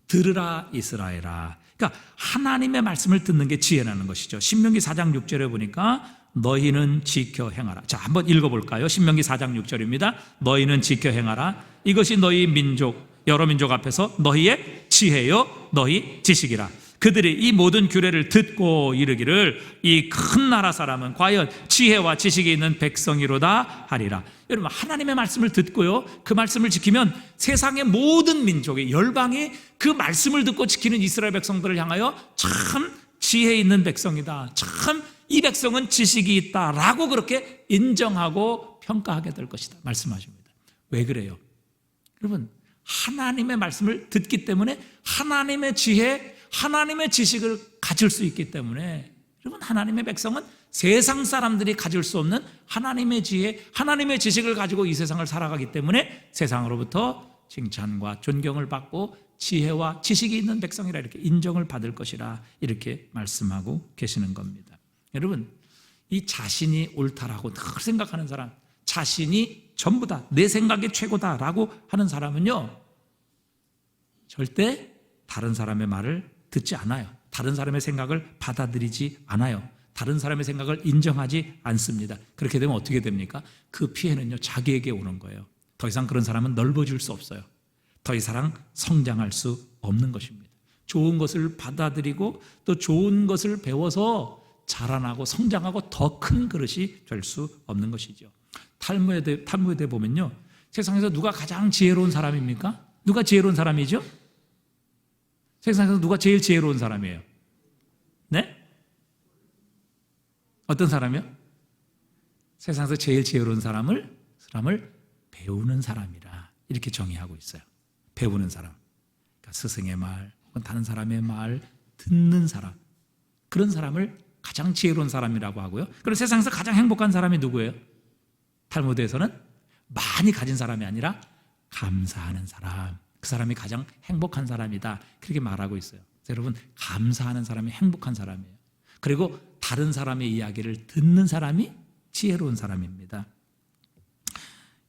들으라 이스라엘아. 그러니까 하나님의 말씀을 듣는 게 지혜라는 것이죠. 신명기 4장 6절에 보니까 너희는 지켜 행하라. 자, 한번 읽어볼까요? 신명기 4장 6절입니다. 너희는 지켜 행하라. 이것이 너희 민족, 여러 민족 앞에서 너희의 지혜요 너희 지식이라. 그들이 이 모든 규례를 듣고 이르기를 이 큰 나라 사람은 과연 지혜와 지식이 있는 백성이로다 하리라. 여러분, 하나님의 말씀을 듣고요, 그 말씀을 지키면 세상의 모든 민족의 열방이 그 말씀을 듣고 지키는 이스라엘 백성들을 향하여 참 지혜 있는 백성이다, 참 이 백성은 지식이 있다라고 그렇게 인정하고 평가하게 될 것이다 말씀하십니다. 왜 그래요? 여러분, 하나님의 말씀을 듣기 때문에 하나님의 지혜, 하나님의 지식을 가질 수 있기 때문에, 여러분, 하나님의 백성은 세상 사람들이 가질 수 없는 하나님의 지혜, 하나님의 지식을 가지고 이 세상을 살아가기 때문에 세상으로부터 칭찬과 존경을 받고 지혜와 지식이 있는 백성이라 이렇게 인정을 받을 것이라 이렇게 말씀하고 계시는 겁니다. 여러분, 이 자신이 옳다라고 늘 생각하는 사람, 자신이 전부다, 내 생각이 최고다라고 하는 사람은요, 절대 다른 사람의 말을 듣지 않아요. 다른 사람의 생각을 받아들이지 않아요. 다른 사람의 생각을 인정하지 않습니다. 그렇게 되면 어떻게 됩니까? 그 피해는요, 자기에게 오는 거예요. 더 이상 그런 사람은 넓어질 수 없어요. 더 이상 성장할 수 없는 것입니다. 좋은 것을 받아들이고 또 좋은 것을 배워서 자라나고 성장하고 더 큰 그릇이 될 수 없는 것이죠. 탈무드에 보면요, 세상에서 누가 가장 지혜로운 사람입니까? 누가 지혜로운 사람이죠? 세상에서 누가 제일 지혜로운 사람이에요? 네? 어떤 사람이요? 세상에서 제일 지혜로운 사람을 배우는 사람이라 이렇게 정의하고 있어요. 배우는 사람, 그러니까 스승의 말 혹은 다른 사람의 말 듣는 사람, 그런 사람을 가장 지혜로운 사람이라고 하고요. 그리고 세상에서 가장 행복한 사람이 누구예요? 탈무드에서는 많이 가진 사람이 아니라 감사하는 사람, 그 사람이 가장 행복한 사람이다, 그렇게 말하고 있어요. 여러분, 감사하는 사람이 행복한 사람이에요. 그리고 다른 사람의 이야기를 듣는 사람이 지혜로운 사람입니다.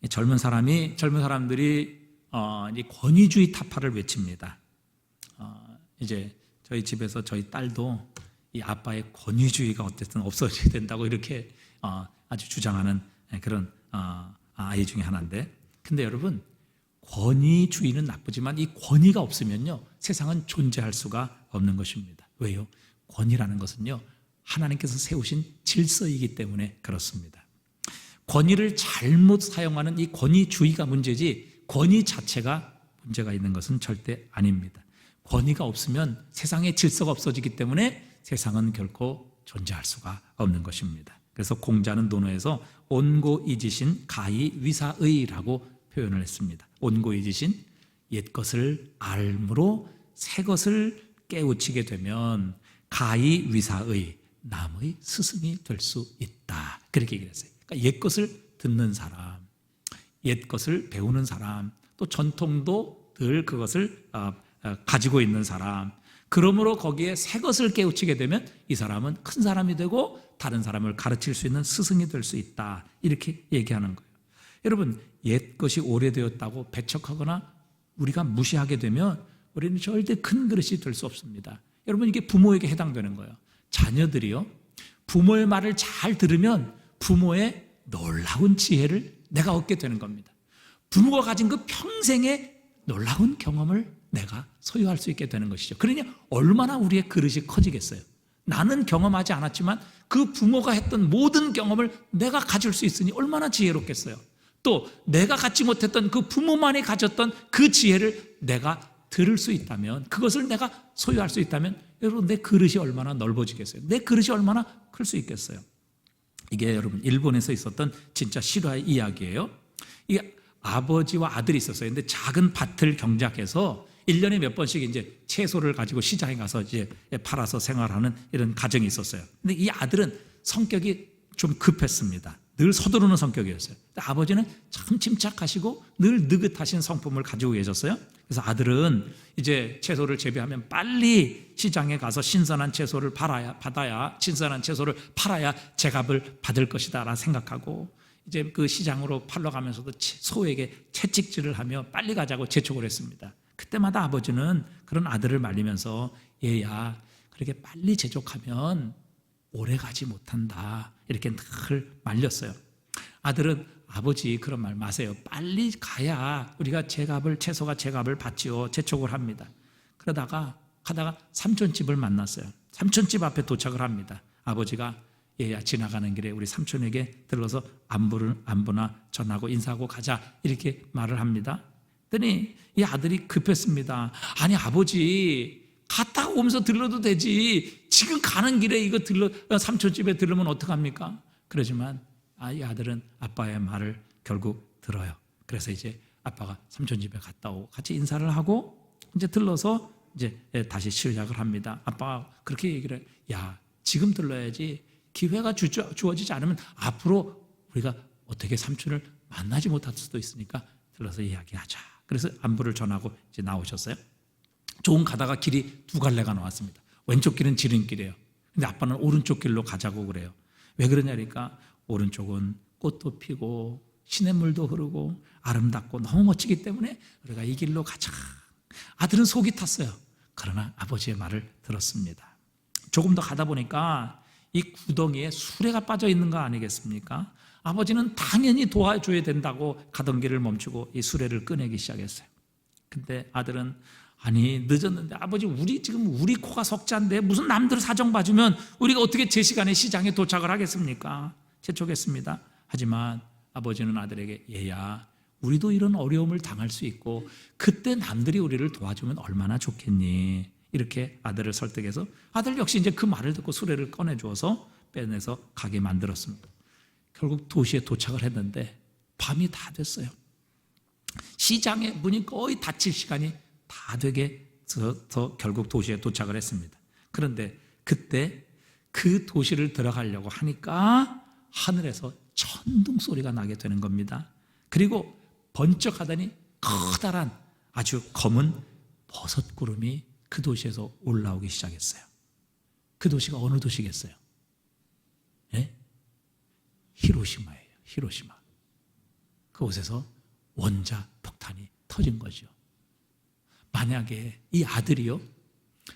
젊은 사람들이 이 권위주의 타파를 외칩니다. 이제 저희 집에서 저희 딸도 이 아빠의 권위주의가 어쨌든 없어져야 된다고 이렇게 아주 주장하는 그런 아이 중에 하나인데, 근데 여러분, 권위주의는 나쁘지만 이 권위가 없으면요, 세상은 존재할 수가 없는 것입니다. 왜요? 권위라는 것은요, 하나님께서 세우신 질서이기 때문에 그렇습니다. 권위를 잘못 사용하는 이 권위주의가 문제지 권위 자체가 문제가 있는 것은 절대 아닙니다. 권위가 없으면 세상의 질서가 없어지기 때문에 세상은 결코 존재할 수가 없는 것입니다. 그래서 공자는 논어에서 온고이지신 가히위사의라고 표현을 했습니다. 온고이지신, 옛것을 알므로 새것을 깨우치게 되면 가히위사의, 남의 스승이 될 수 있다, 그렇게 얘기를 했어요. 그러니까 옛것을 듣는 사람, 옛것을 배우는 사람, 또 전통도 늘 그것을 가지고 있는 사람, 그러므로 거기에 새 것을 깨우치게 되면 이 사람은 큰 사람이 되고 다른 사람을 가르칠 수 있는 스승이 될 수 있다, 이렇게 얘기하는 거예요. 여러분, 옛것이 오래되었다고 배척하거나 우리가 무시하게 되면 우리는 절대 큰 그릇이 될 수 없습니다. 여러분, 이게 부모에게 해당되는 거예요. 자녀들이요, 부모의 말을 잘 들으면 부모의 놀라운 지혜를 내가 얻게 되는 겁니다. 부모가 가진 그 평생의 놀라운 경험을 내가 소유할 수 있게 되는 것이죠. 그러니 얼마나 우리의 그릇이 커지겠어요. 나는 경험하지 않았지만 그 부모가 했던 모든 경험을 내가 가질 수 있으니 얼마나 지혜롭겠어요. 또 내가 갖지 못했던 그 부모만이 가졌던 그 지혜를 내가 들을 수 있다면, 그것을 내가 소유할 수 있다면, 여러분, 내 그릇이 얼마나 넓어지겠어요. 내 그릇이 얼마나 클 수 있겠어요. 이게 여러분, 일본에서 있었던 진짜 실화의 이야기예요. 이게 아버지와 아들이 있었어요. 근데 작은 밭을 경작해서 1년에 몇 번씩 이제 채소를 가지고 시장에 가서 이제 팔아서 생활하는 이런 가정이 있었어요. 근데 이 아들은 성격이 좀 급했습니다. 늘 서두르는 성격이었어요. 근데 아버지는 참 침착하시고 늘 느긋하신 성품을 가지고 계셨어요. 그래서 아들은 이제 채소를 재배하면 빨리 시장에 가서 신선한 채소를 신선한 채소를 팔아야 제값을 받을 것이다 라고 생각하고, 이제 그 시장으로 팔러 가면서도 소에게 채찍질을 하며 빨리 가자고 재촉을 했습니다. 그때마다 아버지는 그런 아들을 말리면서, 얘야, 그렇게 빨리 재촉하면 오래 가지 못한다, 이렇게 늘 말렸어요. 아들은, 아버지 그런 말 마세요. 빨리 가야 우리가 채소가 제값을 받지요. 재촉을 합니다. 그러다가 가다가 삼촌집을 만났어요. 삼촌집 앞에 도착을 합니다. 아버지가, 얘야, 지나가는 길에 우리 삼촌에게 들러서 안부나 전하고 인사하고 가자, 이렇게 말을 합니다. 그랬더니 이 아들이 급했습니다. 아니 아버지, 갔다 오면서 들러도 되지, 지금 가는 길에 이거 삼촌집에 들르면 어떡합니까? 그러지만 이 아들은 아빠의 말을 결국 들어요. 그래서 이제 아빠가 삼촌집에 갔다 오고 같이 인사를 하고 이제 들러서 이제 다시 시작을 합니다. 아빠가 그렇게 얘기를 해요. 야, 지금 들러야지, 기회가 주어지지 않으면 앞으로 우리가 어떻게 삼촌을 만나지 못할 수도 있으니까 들러서 이야기하자. 그래서 안부를 전하고 이제 나오셨어요. 조금 가다가 길이 두 갈래가 나왔습니다. 왼쪽 길은 지름길이에요. 근데 아빠는 오른쪽 길로 가자고 그래요. 왜 그러냐니까, 오른쪽은 꽃도 피고 시냇물도 흐르고 아름답고 너무 멋지기 때문에 우리가 이 길로 가자. 아들은 속이 탔어요. 그러나 아버지의 말을 들었습니다. 조금 더 가다 보니까 이 구덩이에 수레가 빠져 있는 거 아니겠습니까? 아버지는 당연히 도와줘야 된다고 가던 길을 멈추고 이 수레를 꺼내기 시작했어요. 근데 아들은 아니 늦었는데 아버지 우리 지금 우리 코가 석자인데 무슨 남들 사정 봐주면 우리가 어떻게 제 시간에 시장에 도착을 하겠습니까? 재촉했습니다. 하지만 아버지는 아들에게 얘야 우리도 이런 어려움을 당할 수 있고 그때 남들이 우리를 도와주면 얼마나 좋겠니? 이렇게 아들을 설득해서 아들 역시 이제 그 말을 듣고 수레를 꺼내주어서 빼내서 가게 만들었습니다. 결국 도시에 도착을 했는데 밤이 다 됐어요. 시장의 문이 거의 닫힐 시간이 다 되게 해서 결국 도시에 도착을 했습니다. 그런데 그때 그 도시를 들어가려고 하니까 하늘에서 천둥 소리가 나게 되는 겁니다. 그리고 번쩍하더니 커다란 아주 검은 버섯 구름이 그 도시에서 올라오기 시작했어요. 그 도시가 어느 도시겠어요? 예? 히로시마예요. 히로시마. 그곳에서 원자 폭탄이 터진 거죠. 만약에 이 아들이요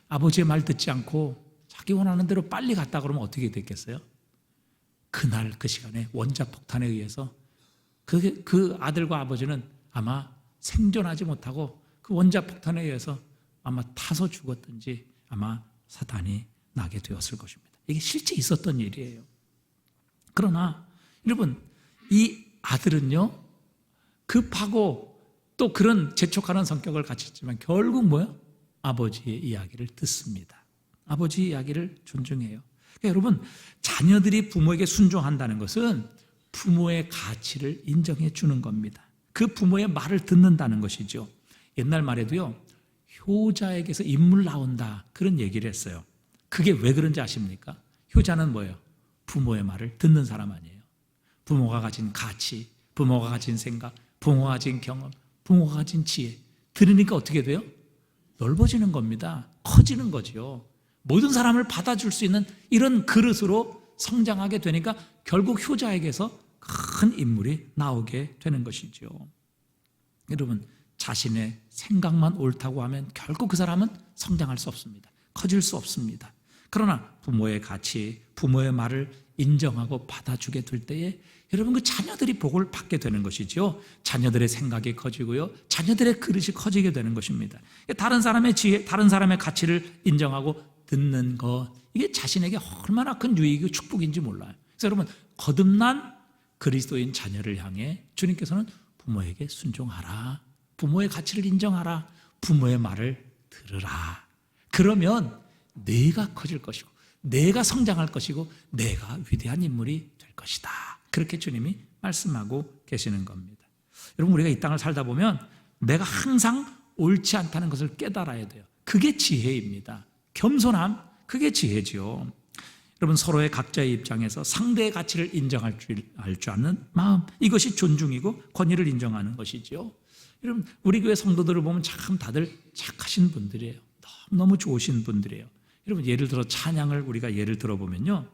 아버지의 말 듣지 않고 자기 원하는 대로 빨리 갔다 그러면 어떻게 됐겠어요? 그날 그 시간에 원자 폭탄에 의해서 그 아들과 아버지는 아마 생존하지 못하고 그 원자 폭탄에 의해서 아마 타서 죽었든지 아마 사단이 나게 되었을 것입니다. 이게 실제 있었던 일이에요. 그러나 여러분 이 아들은요 급하고 또 그런 재촉하는 성격을 가졌지만 결국 뭐예요? 아버지의 이야기를 듣습니다. 아버지의 이야기를 존중해요. 그러니까 여러분 자녀들이 부모에게 순종한다는 것은 부모의 가치를 인정해 주는 겁니다. 그 부모의 말을 듣는다는 것이죠. 옛날 말에도요 효자에게서 인물 나온다 그런 얘기를 했어요. 그게 왜 그런지 아십니까? 효자는 뭐예요? 부모의 말을 듣는 사람 아니에요. 부모가 가진 가치, 부모가 가진 생각, 부모가 가진 경험, 부모가 가진 지혜 들으니까 어떻게 돼요? 넓어지는 겁니다. 커지는 거죠. 모든 사람을 받아줄 수 있는 이런 그릇으로 성장하게 되니까 결국 효자에게서 큰 인물이 나오게 되는 것이죠. 여러분 자신의 생각만 옳다고 하면 결국 그 사람은 성장할 수 없습니다. 커질 수 없습니다. 그러나 부모의 가치, 부모의 말을 인정하고 받아주게 될 때에 여러분 그 자녀들이 복을 받게 되는 것이죠. 자녀들의 생각이 커지고요. 자녀들의 그릇이 커지게 되는 것입니다. 다른 사람의 지혜, 다른 사람의 가치를 인정하고 듣는 것 이게 자신에게 얼마나 큰 유익이고 축복인지 몰라요. 그래서 여러분 거듭난 그리스도인 자녀를 향해 주님께서는 부모에게 순종하라. 부모의 가치를 인정하라. 부모의 말을 들으라. 그러면 내가 커질 것이고 내가 성장할 것이고 내가 위대한 인물이 될 것이다. 그렇게 주님이 말씀하고 계시는 겁니다. 여러분 우리가 이 땅을 살다 보면 내가 항상 옳지 않다는 것을 깨달아야 돼요. 그게 지혜입니다. 겸손함 그게 지혜지요. 여러분 서로의 각자의 입장에서 상대의 가치를 인정할 줄 아는 마음 이것이 존중이고 권위를 인정하는 것이죠. 여러분 우리 교회 성도들을 보면 참 다들 착하신 분들이에요. 너무 좋으신 분들이에요. 여러분 예를 들어 찬양을 우리가 예를 들어보면요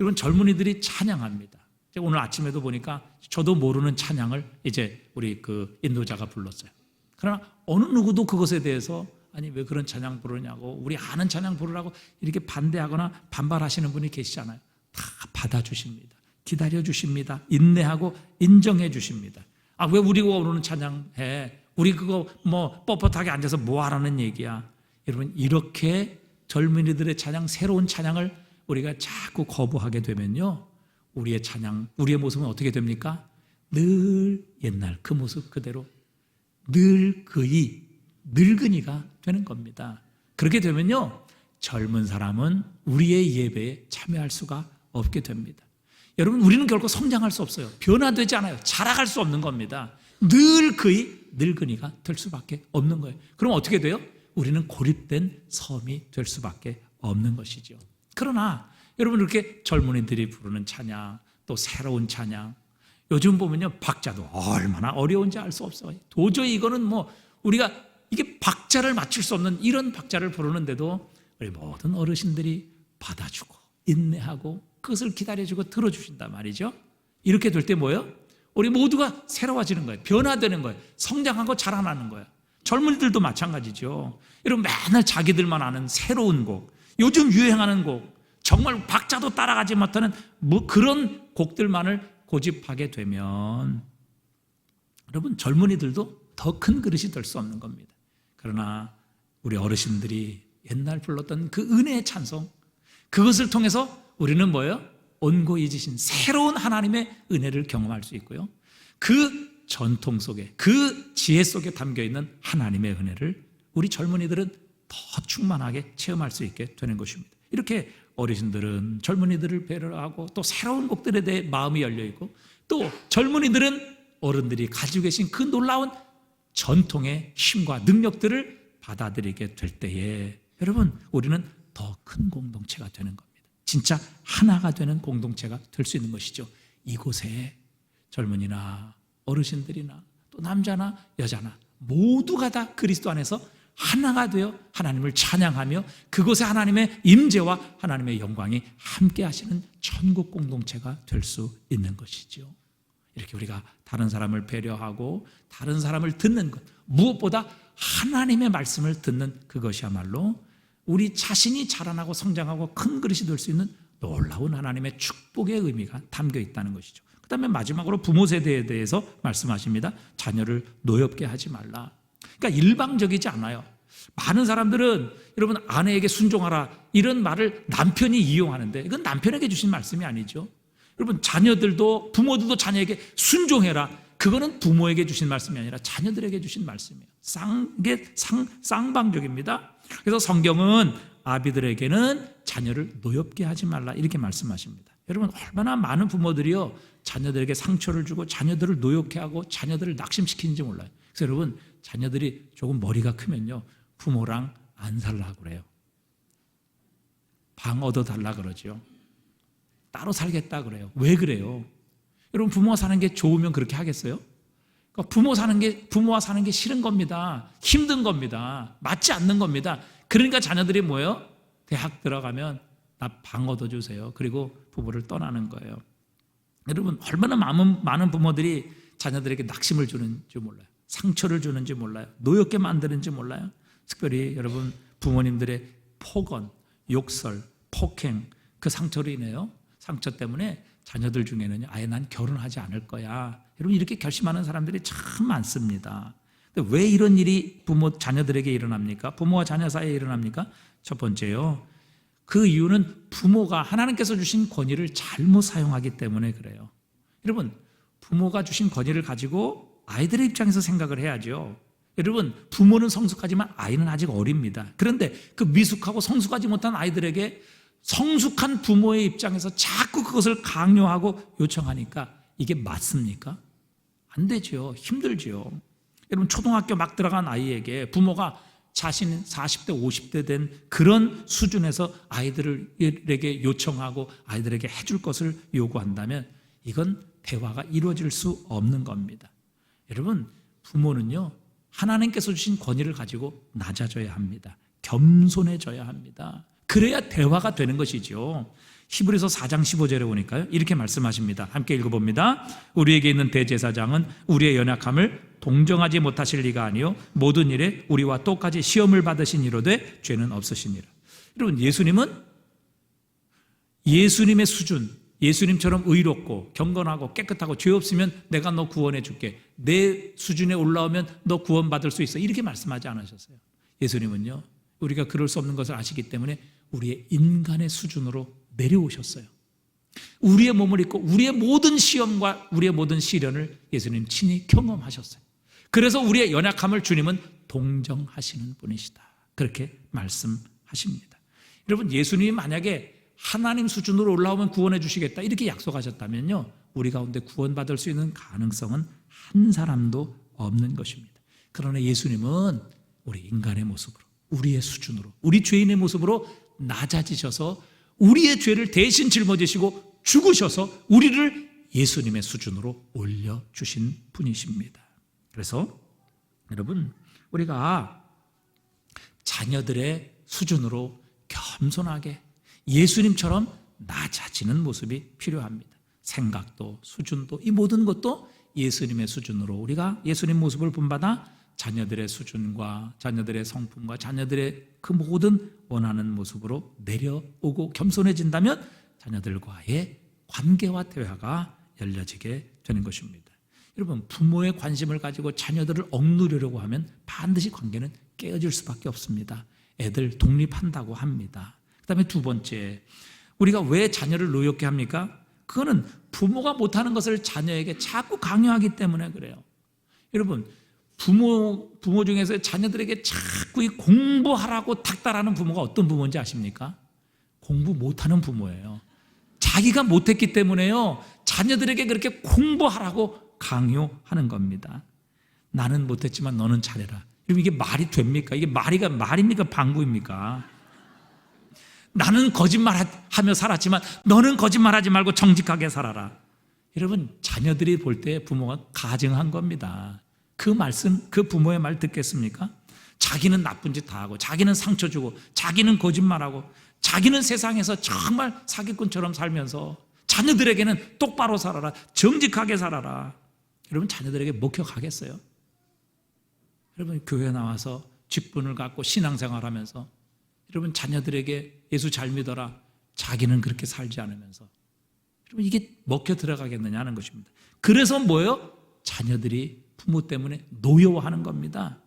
여러분 젊은이들이 찬양합니다. 오늘 아침에도 보니까 저도 모르는 찬양을 이제 우리 그 인도자가 불렀어요. 그러나 어느 누구도 그것에 대해서 아니 왜 그런 찬양 부르냐고 우리 아는 찬양 부르라고 이렇게 반대하거나 반발하시는 분이 계시잖아요. 다 받아주십니다. 기다려주십니다. 인내하고 인정해 주십니다. 아 왜 우리가 모르는 찬양해? 우리 그거 뭐 뻣뻣하게 앉아서 뭐 하라는 얘기야. 여러분 이렇게 젊은이들의 찬양 새로운 찬양을 우리가 자꾸 거부하게 되면요 우리의 찬양 우리의 모습은 어떻게 됩니까? 늘 옛날 그 모습 그대로 늘 그이 늙은이가 되는 겁니다. 그렇게 되면요 젊은 사람은 우리의 예배에 참여할 수가 없게 됩니다. 여러분 우리는 결코 성장할 수 없어요. 변화되지 않아요. 자라갈 수 없는 겁니다. 늘 그이 늙은이가 될 수밖에 없는 거예요. 그럼 어떻게 돼요? 우리는 고립된 섬이 될 수밖에 없는 것이죠. 그러나 여러분 이렇게 젊은이들이 부르는 찬양 또 새로운 찬양 요즘 보면요 박자도 얼마나 어려운지 알 수 없어요. 도저히 이거는 뭐 우리가 이게 박자를 맞출 수 없는 이런 박자를 부르는데도 우리 모든 어르신들이 받아주고 인내하고 그것을 기다려주고 들어주신단 말이죠. 이렇게 될 때 뭐예요? 우리 모두가 새로워지는 거예요. 변화되는 거예요. 성장하고 자라나는 거예요. 젊은이들도 마찬가지죠. 여러분 맨날 자기들만 아는 새로운 곡 요즘 유행하는 곡 정말 박자도 따라가지 못하는 뭐 그런 곡들만을 고집하게 되면 여러분 젊은이들도 더 큰 그릇이 될 수 없는 겁니다. 그러나 우리 어르신들이 옛날 불렀던 그 은혜의 찬송, 그것을 통해서 우리는 뭐예요? 온고이지신 새로운 하나님의 은혜를 경험할 수 있고요, 그 전통 속에, 그 지혜 속에 담겨있는 하나님의 은혜를 우리 젊은이들은 더 충만하게 체험할 수 있게 되는 것입니다. 이렇게 어르신들은 젊은이들을 배려하고 또 새로운 곡들에 대해 마음이 열려있고, 또 젊은이들은 어른들이 가지고 계신 그 놀라운 전통의 힘과 능력들을 받아들이게 될 때에 여러분 우리는 더 큰 공동체가 되는 겁니다. 진짜 하나가 되는 공동체가 될 수 있는 것이죠. 이곳에 젊은이나 어르신들이나 또 남자나 여자나 모두가 다 그리스도 안에서 하나가 되어 하나님을 찬양하며 그곳에 하나님의 임재와 하나님의 영광이 함께 하시는 천국 공동체가 될 수 있는 것이죠. 이렇게 우리가 다른 사람을 배려하고 다른 사람을 듣는 것, 무엇보다 하나님의 말씀을 듣는 그것이야말로 우리 자신이 자라나고 성장하고 큰 그릇이 될 수 있는 놀라운 하나님의 축복의 의미가 담겨 있다는 것이죠. 그 다음에 마지막으로 부모 세대에 대해서 말씀하십니다. 자녀를 노엽게 하지 말라. 그러니까 일방적이지 않아요. 많은 사람들은 여러분 아내에게 순종하라 이런 말을 남편이 이용하는데 이건 남편에게 주신 말씀이 아니죠. 여러분 자녀들도 부모들도 자녀에게 순종해라, 그거는 부모에게 주신 말씀이 아니라 자녀들에게 주신 말씀이에요. 쌍방적입니다. 그래서 성경은 아비들에게는 자녀를 노엽게 하지 말라 이렇게 말씀하십니다. 여러분 얼마나 많은 부모들이요 자녀들에게 상처를 주고 자녀들을 노엽게 하고 자녀들을 낙심시키는지 몰라요. 그래서 여러분 자녀들이 조금 머리가 크면요 부모랑 안 살라고 그래요. 방 얻어달라 그러죠. 따로 살겠다 그래요. 왜 그래요? 여러분 부모가 사는 게 좋으면 그렇게 하겠어요? 그러니까 부모와 사는 게 싫은 겁니다. 힘든 겁니다. 맞지 않는 겁니다. 그러니까 자녀들이 뭐예요? 대학 들어가면 나 방 얻어주세요. 그리고 부모를 떠나는 거예요. 여러분 얼마나 많은 부모들이 자녀들에게 낙심을 주는지 몰라요. 상처를 주는지 몰라요. 노엽게 만드는지 몰라요. 특별히 여러분 부모님들의 폭언, 욕설, 폭행, 그 상처로 인해요. 상처 때문에 자녀들 중에는 아예 난 결혼하지 않을 거야. 여러분 이렇게 결심하는 사람들이 참 많습니다. 근데 왜 이런 일이 자녀들에게 일어납니까? 부모와 자녀 사이에 일어납니까? 첫 번째요. 그 이유는 부모가 하나님께서 주신 권위를 잘못 사용하기 때문에 그래요. 여러분 부모가 주신 권위를 가지고 아이들의 입장에서 생각을 해야죠. 여러분 부모는 성숙하지만 아이는 아직 어립니다. 그런데 그 미숙하고 성숙하지 못한 아이들에게 성숙한 부모의 입장에서 자꾸 그것을 강요하고 요청하니까 이게 맞습니까? 안 되죠. 힘들죠. 여러분 초등학교 막 들어간 아이에게 부모가 자신 40대 50대 된 그런 수준에서 아이들에게 요청하고 아이들에게 해줄 것을 요구한다면 이건 대화가 이루어질 수 없는 겁니다. 여러분 부모는요 하나님께서 주신 권위를 가지고 낮아져야 합니다. 겸손해져야 합니다. 그래야 대화가 되는 것이죠. 히브리서 4장 15절에 보니까요 이렇게 말씀하십니다. 함께 읽어봅니다. 우리에게 있는 대제사장은 우리의 연약함을 동정하지 못하실 리가 아니요 모든 일에 우리와 똑같이 시험을 받으신 이로되 죄는 없으시니라. 여러분 예수님은 예수님의 수준, 예수님처럼 의롭고 경건하고 깨끗하고 죄 없으면 내가 너 구원해 줄게, 내 수준에 올라오면 너 구원받을 수 있어, 이렇게 말씀하지 않으셨어요. 예수님은요 우리가 그럴 수 없는 것을 아시기 때문에 우리의 인간의 수준으로 내려오셨어요. 우리의 몸을 입고 우리의 모든 시험과 우리의 모든 시련을 예수님 친히 경험하셨어요. 그래서 우리의 연약함을 주님은 동정하시는 분이시다, 그렇게 말씀하십니다. 여러분 예수님이 만약에 하나님 수준으로 올라오면 구원해 주시겠다 이렇게 약속하셨다면요 우리 가운데 구원받을 수 있는 가능성은 한 사람도 없는 것입니다. 그러나 예수님은 우리 인간의 모습으로, 우리의 수준으로, 우리 죄인의 모습으로 낮아지셔서 우리의 죄를 대신 짊어지시고 죽으셔서 우리를 예수님의 수준으로 올려주신 분이십니다. 그래서 여러분 우리가 자녀들의 수준으로 겸손하게 예수님처럼 낮아지는 모습이 필요합니다. 생각도 수준도 이 모든 것도 예수님의 수준으로 우리가 예수님 모습을 본받아 자녀들의 수준과 자녀들의 성품과 자녀들의 그 모든 원하는 모습으로 내려오고 겸손해진다면 자녀들과의 관계와 대화가 열려지게 되는 것입니다. 여러분, 부모의 관심을 가지고 자녀들을 억누르려고 하면 반드시 관계는 깨어질 수밖에 없습니다. 애들 독립한다고 합니다. 그 다음에 두 번째, 우리가 왜 자녀를 노엽게 합니까? 그거는 부모가 못하는 것을 자녀에게 자꾸 강요하기 때문에 그래요. 여러분, 부모 중에서 자녀들에게 자꾸 이 공부하라고 닥달하는 부모가 어떤 부모인지 아십니까? 공부 못하는 부모예요. 자기가 못했기 때문에요, 자녀들에게 그렇게 공부하라고 강요하는 겁니다. 나는 못했지만 너는 잘해라. 여러분, 이게 말이 됩니까? 이게 말입니까? 방구입니까? 나는 거짓말하며 살았지만 너는 거짓말하지 말고 정직하게 살아라. 여러분, 자녀들이 볼 때 부모가 가증한 겁니다. 그 말씀, 그 부모의 말 듣겠습니까? 자기는 나쁜 짓 다 하고, 자기는 상처 주고, 자기는 거짓말하고, 자기는 세상에서 정말 사기꾼처럼 살면서 자녀들에게는 똑바로 살아라, 정직하게 살아라. 여러분, 자녀들에게 목격하겠어요? 여러분, 교회 나와서 직분을 갖고 신앙생활하면서 여러분, 자녀들에게 예수 잘 믿어라, 자기는 그렇게 살지 않으면서 여러분, 이게 먹혀 들어가겠느냐 하는 것입니다. 그래서 뭐예요? 자녀들이 부모 때문에 노여워하는 겁니다.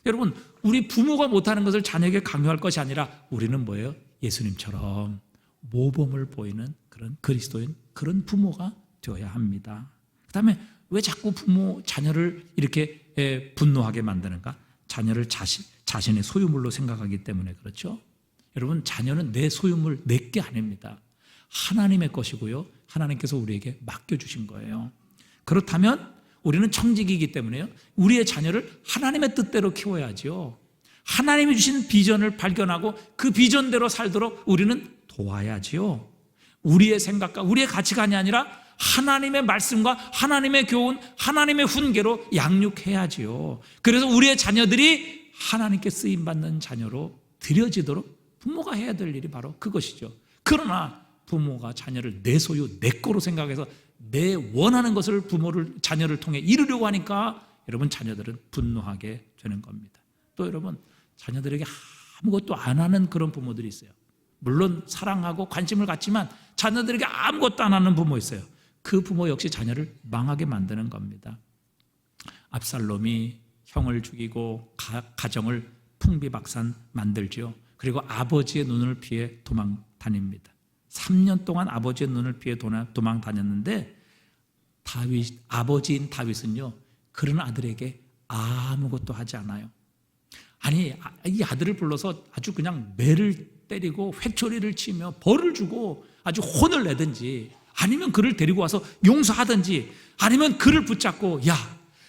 여러분, 우리 부모가 못하는 것을 자녀에게 강요할 것이 아니라 우리는 뭐예요? 예수님처럼 모범을 보이는 그런 그리스도인, 그런 부모가 되어야 합니다. 그 다음에 왜 자꾸 자녀를 이렇게 분노하게 만드는가? 자녀를 자신의 소유물로 생각하기 때문에 그렇죠. 여러분, 자녀는 내 소유물, 내 게 아닙니다. 하나님의 것이고요, 하나님께서 우리에게 맡겨주신 거예요. 그렇다면 우리는 청직이기 때문에요, 우리의 자녀를 하나님의 뜻대로 키워야죠. 하나님이 주신 비전을 발견하고 그 비전대로 살도록 우리는 도와야지요. 우리의 생각과 우리의 가치관이 아니라 하나님의 말씀과 하나님의 교훈, 하나님의 훈계로 양육해야지요. 그래서 우리의 자녀들이 하나님께 쓰임받는 자녀로 들여지도록 부모가 해야 될 일이 바로 그것이죠. 그러나 부모가 자녀를 내 소유, 내 거로 생각해서 내 원하는 것을 자녀를 통해 이루려고 하니까 여러분, 자녀들은 분노하게 되는 겁니다. 또 여러분, 자녀들에게 아무것도 안 하는 그런 부모들이 있어요. 물론 사랑하고 관심을 갖지만 자녀들에게 아무것도 안 하는 부모 있어요. 그 부모 역시 자녀를 망하게 만드는 겁니다. 압살롬이 형을 죽이고 가정을 풍비박산 만들지요. 그리고 아버지의 눈을 피해 도망 다닙니다. 3년 동안 아버지의 눈을 피해 도망 다녔는데 아버지인 다윗은요, 그런 아들에게 아무것도 하지 않아요. 아니, 이 아들을 불러서 아주 그냥 매를 때리고 회초리를 치며 벌을 주고 아주 혼을 내든지, 아니면 그를 데리고 와서 용서하든지, 아니면 그를 붙잡고, 야,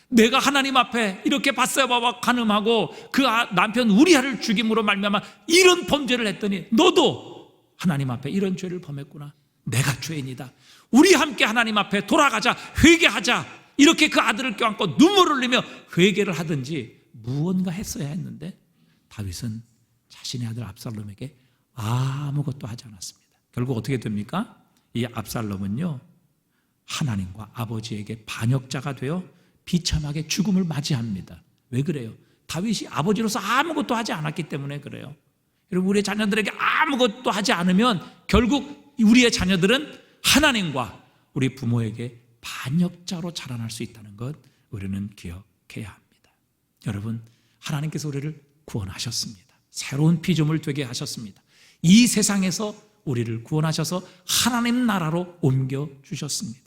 내가 하나님 앞에 이렇게 밧세바와 간음하고 그 남편 우리아를 죽임으로 말미암아 이런 범죄를 했더니 너도 하나님 앞에 이런 죄를 범했구나. 내가 죄인이다. 우리 함께 하나님 앞에 돌아가자, 회개하자. 이렇게 그 아들을 껴안고 눈물을 흘리며 회개를 하든지 무언가 했어야 했는데 다윗은 자신의 아들 압살롬에게 아무것도 하지 않았습니다. 결국 어떻게 됩니까? 이 압살롬은요, 하나님과 아버지에게 반역자가 되어 비참하게 죽음을 맞이합니다. 왜 그래요? 다윗이 아버지로서 아무것도 하지 않았기 때문에 그래요. 여러분, 우리의 자녀들에게 아무것도 하지 않으면 결국 우리의 자녀들은 하나님과 우리 부모에게 반역자로 자라날 수 있다는 것 우리는 기억해야 합니다. 여러분, 하나님께서 우리를 구원하셨습니다. 새로운 피조물 되게 하셨습니다. 이 세상에서 우리를 구원하셔서 하나님 나라로 옮겨주셨습니다.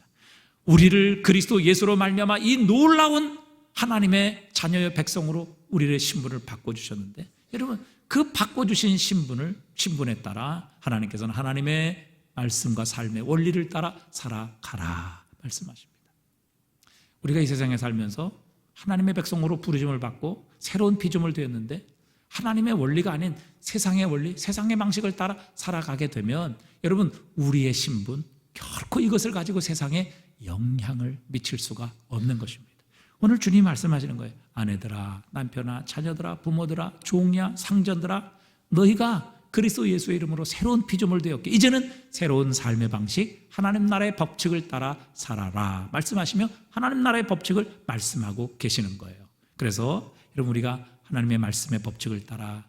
우리를 그리스도 예수로 말미암아 이 놀라운 하나님의 자녀의 백성으로 우리의 신분을 바꿔주셨는데, 여러분, 그 바꿔주신 신분에 따라 하나님께서는 하나님의 말씀과 삶의 원리를 따라 살아가라 말씀하십니다. 우리가 이 세상에 살면서 하나님의 백성으로 부르심을 받고 새로운 피조물 되었는데 하나님의 원리가 아닌 세상의 원리, 세상의 방식을 따라 살아가게 되면 여러분, 우리의 신분, 결코 이것을 가지고 세상에 영향을 미칠 수가 없는 것입니다. 오늘 주님이 말씀하시는 거예요. 아내들아, 남편아, 자녀들아, 부모들아, 종이야, 상전들아, 너희가 그리스도 예수의 이름으로 새로운 피조물 되었기에 이제는 새로운 삶의 방식, 하나님 나라의 법칙을 따라 살아라 말씀하시며 하나님 나라의 법칙을 말씀하고 계시는 거예요. 그래서 여러분, 우리가 하나님의 말씀의 법칙을 따라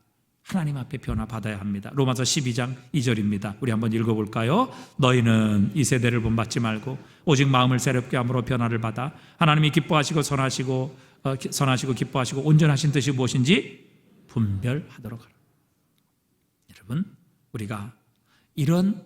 하나님 앞에 변화받아야 합니다. 로마서 12장 2절입니다. 우리 한번 읽어볼까요? 너희는 이 세대를 본받지 말고 오직 마음을 새롭게 함으로 변화를 받아 하나님이 기뻐하시고 선하시고 기뻐하시고 온전하신 뜻이 무엇인지 분별하도록 하라. 여러분, 우리가 이런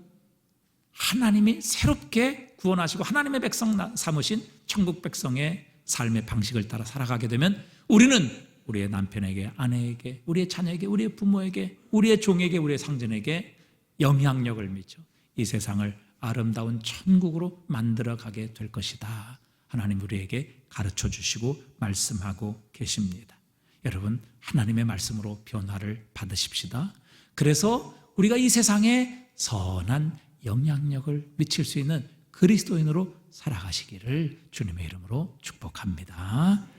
하나님이 새롭게 구원하시고 하나님의 백성 삼으신 천국 백성의 삶의 방식을 따라 살아가게 되면 우리는 우리의 남편에게, 아내에게, 우리의 자녀에게, 우리의 부모에게, 우리의 종에게, 우리의 상전에게 영향력을 미쳐 이 세상을 아름다운 천국으로 만들어가게 될 것이다. 하나님 우리에게 가르쳐 주시고 말씀하고 계십니다. 여러분, 하나님의 말씀으로 변화를 받으십시다. 그래서 우리가 이 세상에 선한 영향력을 미칠 수 있는 그리스도인으로 살아가시기를 주님의 이름으로 축복합니다.